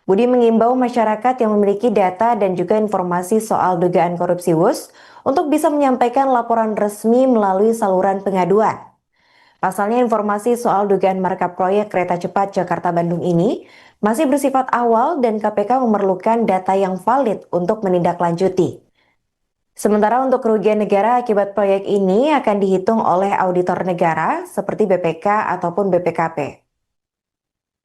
Budi mengimbau masyarakat yang memiliki data dan juga informasi soal dugaan korupsi Wush untuk bisa menyampaikan laporan resmi melalui saluran pengaduan. Pasalnya informasi soal dugaan markup proyek kereta cepat Jakarta-Bandung ini masih bersifat awal dan KPK memerlukan data yang valid untuk menindaklanjuti. Sementara untuk kerugian negara akibat proyek ini akan dihitung oleh auditor negara seperti BPK ataupun BPKP.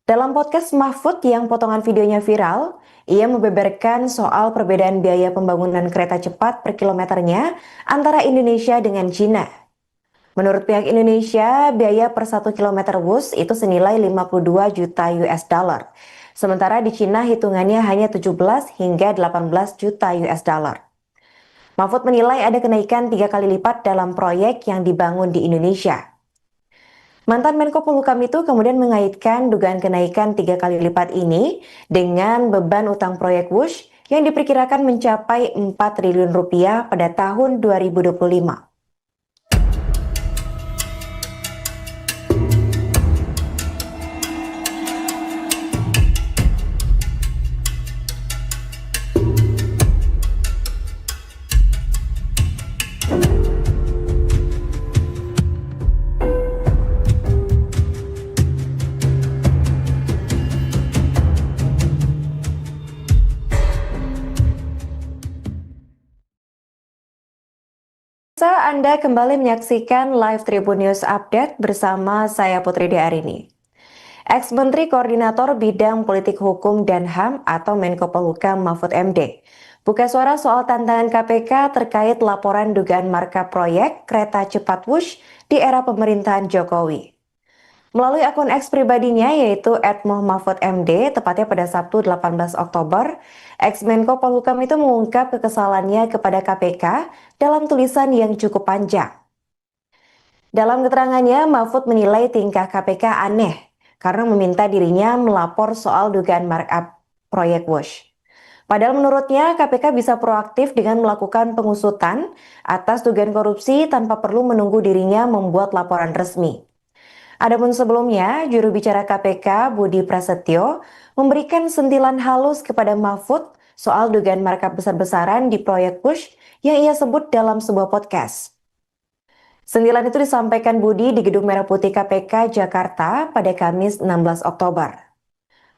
Dalam podcast Mahfud yang potongan videonya viral, ia membeberkan soal perbedaan biaya pembangunan kereta cepat per kilometernya antara Indonesia dengan Cina. Menurut pihak Indonesia, biaya per 1 km Wush itu senilai 52 juta US dollar. Sementara di Cina hitungannya hanya 17 hingga 18 juta US dollar. Mahfud menilai ada kenaikan 3 kali lipat dalam proyek yang dibangun di Indonesia. Mantan Menko Polhukam itu kemudian mengaitkan dugaan kenaikan 3 kali lipat ini dengan beban utang proyek Wush yang diperkirakan mencapai 4 triliun rupiah pada tahun 2025. Anda kembali menyaksikan live Tribun News Update bersama saya Putri Diarini. Ex-Menteri Koordinator Bidang Politik Hukum dan HAM atau Menko Polhukam Mahfud MD buka suara soal tantangan KPK terkait laporan dugaan markup proyek kereta cepat Wush di era pemerintahan Jokowi. Melalui akun X pribadinya yaitu @muh_mahfud_md, tepatnya pada Sabtu 18 Oktober, ex-Menko Polhukam itu mengungkap kekesalannya kepada KPK dalam tulisan yang cukup panjang. Dalam keterangannya, Mahfud menilai tingkah KPK aneh karena meminta dirinya melapor soal dugaan markup proyek Wush. Padahal menurutnya KPK bisa proaktif dengan melakukan pengusutan atas dugaan korupsi tanpa perlu menunggu dirinya membuat laporan resmi. Adapun sebelumnya, juru bicara KPK Budi Prasetyo memberikan sentilan halus kepada Mahfud soal dugaan markup besar-besaran di proyek Wush yang ia sebut dalam sebuah podcast. Sentilan itu disampaikan Budi di Gedung Merah Putih KPK Jakarta pada Kamis 16 Oktober.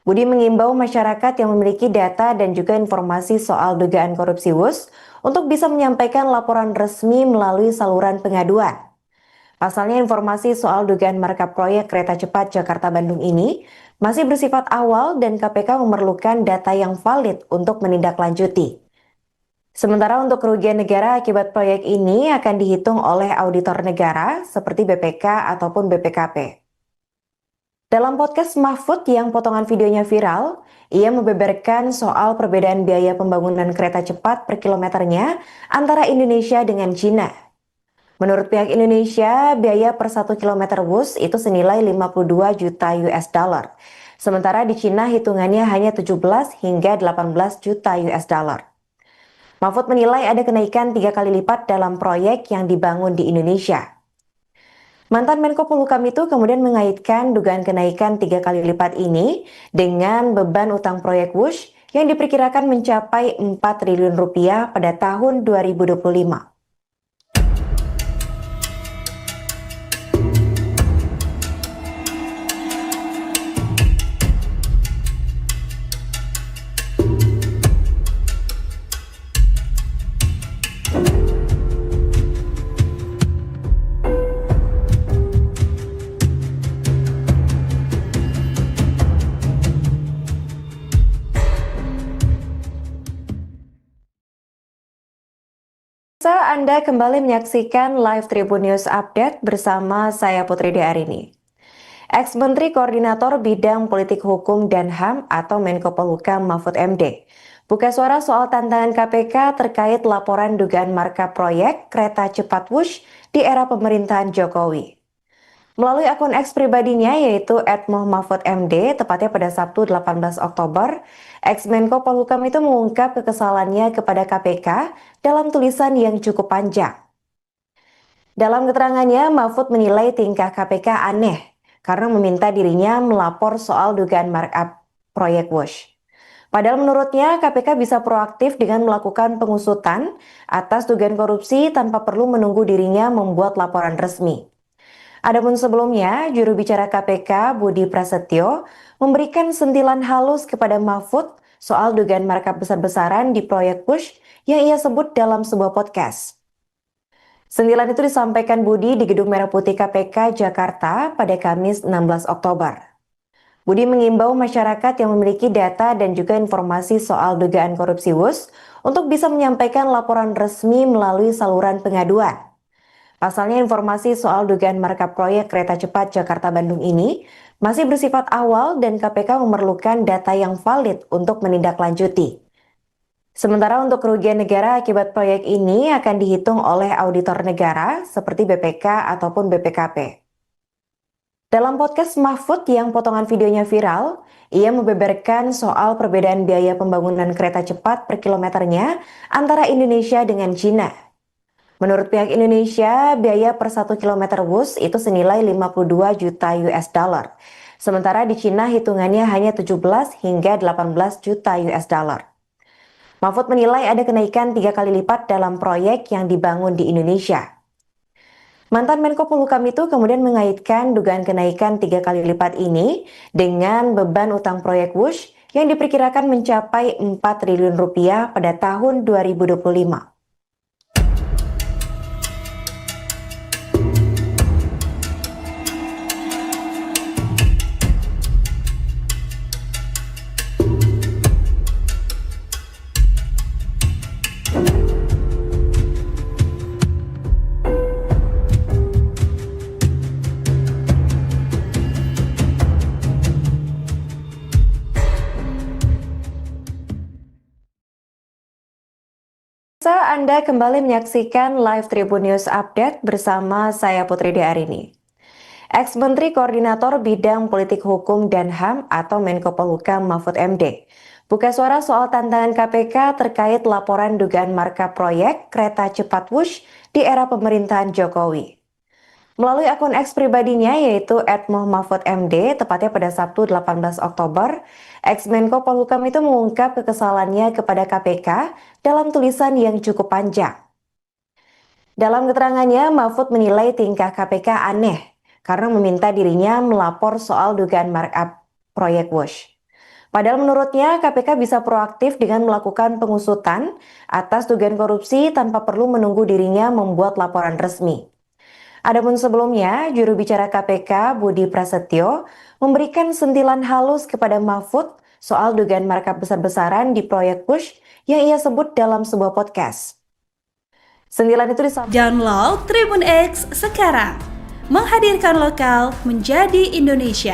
Budi mengimbau masyarakat yang memiliki data dan juga informasi soal dugaan korupsi Wush untuk bisa menyampaikan laporan resmi melalui saluran pengaduan. Pasalnya informasi soal dugaan markup proyek kereta cepat Jakarta-Bandung ini masih bersifat awal dan KPK memerlukan data yang valid untuk menindaklanjuti. Sementara untuk kerugian negara akibat proyek ini akan dihitung oleh auditor negara seperti BPK ataupun BPKP. Dalam podcast Mahfud yang potongan videonya viral, ia membeberkan soal perbedaan biaya pembangunan kereta cepat per kilometernya antara Indonesia dengan Cina. Menurut pihak Indonesia, biaya per 1 km Wush itu senilai 52 juta US dollar. Sementara di Cina hitungannya hanya 17 hingga 18 juta US dollar. Mahfud menilai ada kenaikan 3 kali lipat dalam proyek yang dibangun di Indonesia. Mantan Menko Polhukam itu kemudian mengaitkan dugaan kenaikan 3 kali lipat ini dengan beban utang proyek Wush yang diperkirakan mencapai 4 triliun rupiah pada tahun 2025. Anda kembali menyaksikan live Tribun News Update bersama saya Putri Diarini. Ex-Menteri Koordinator Bidang Politik Hukum dan HAM atau Menko Polhukam Mahfud MD buka suara soal tantangan KPK terkait laporan dugaan markup proyek kereta cepat Wush di era pemerintahan Jokowi. Melalui akun X pribadinya yaitu @muh_mahfud_md, tepatnya pada Sabtu 18 Oktober, ex-Menko Polhukam itu mengungkap kekesalannya kepada KPK dalam tulisan yang cukup panjang. Dalam keterangannya, Mahfud menilai tingkah KPK aneh karena meminta dirinya melapor soal dugaan markup proyek Wush. Padahal menurutnya KPK bisa proaktif dengan melakukan pengusutan atas dugaan korupsi tanpa perlu menunggu dirinya membuat laporan resmi. Adapun sebelumnya, juru bicara KPK Budi Prasetyo memberikan sentilan halus kepada Mahfud soal dugaan markup besar-besaran di proyek Wush yang ia sebut dalam sebuah podcast. Sentilan itu disampaikan Budi di Gedung Merah Putih KPK Jakarta pada Kamis 16 Oktober. Budi mengimbau masyarakat yang memiliki data dan juga informasi soal dugaan korupsi Wush untuk bisa menyampaikan laporan resmi melalui saluran pengaduan. Pasalnya informasi soal dugaan markup proyek kereta cepat Jakarta-Bandung ini masih bersifat awal dan KPK memerlukan data yang valid untuk menindaklanjuti. Sementara untuk kerugian negara akibat proyek ini akan dihitung oleh auditor negara seperti BPK ataupun BPKP. Dalam podcast Mahfud yang potongan videonya viral, ia membeberkan soal perbedaan biaya pembangunan kereta cepat per kilometernya antara Indonesia dengan Cina. Menurut pihak Indonesia, biaya per 1 km Wush itu senilai 52 juta US dollar. Sementara di Cina hitungannya hanya 17 hingga 18 juta US dollar. Mahfud menilai ada kenaikan 3 kali lipat dalam proyek yang dibangun di Indonesia. Mantan Menko Polhukam itu kemudian mengaitkan dugaan kenaikan 3 kali lipat ini dengan beban utang proyek Wush yang diperkirakan mencapai 4 triliun rupiah pada tahun 2025. Anda kembali menyaksikan live Tribun News Update bersama saya Putri Diarini. Ex-Menteri Koordinator Bidang Politik Hukum dan HAM atau Menko Polhukam Mahfud MD buka suara soal tantangan KPK terkait laporan dugaan markup proyek kereta cepat Wush di era pemerintahan Jokowi. Melalui akun X pribadinya yaitu @muh_mahfud_md, tepatnya pada Sabtu 18 Oktober, ex-Menko Polhukam itu mengungkap kekesalannya kepada KPK dalam tulisan yang cukup panjang. Dalam keterangannya, Mahfud menilai tingkah KPK aneh karena meminta dirinya melapor soal dugaan markup proyek Wush. Padahal menurutnya KPK bisa proaktif dengan melakukan pengusutan atas dugaan korupsi tanpa perlu menunggu dirinya membuat laporan resmi. Adapun sebelumnya, juru bicara KPK Budi Prasetyo memberikan sentilan halus kepada Mahfud soal dugaan markup besar-besaran di proyek Wush yang ia sebut dalam sebuah podcast. Sentilan itu disampaikan. Download Tribun X sekarang, menghadirkan lokal menjadi Indonesia.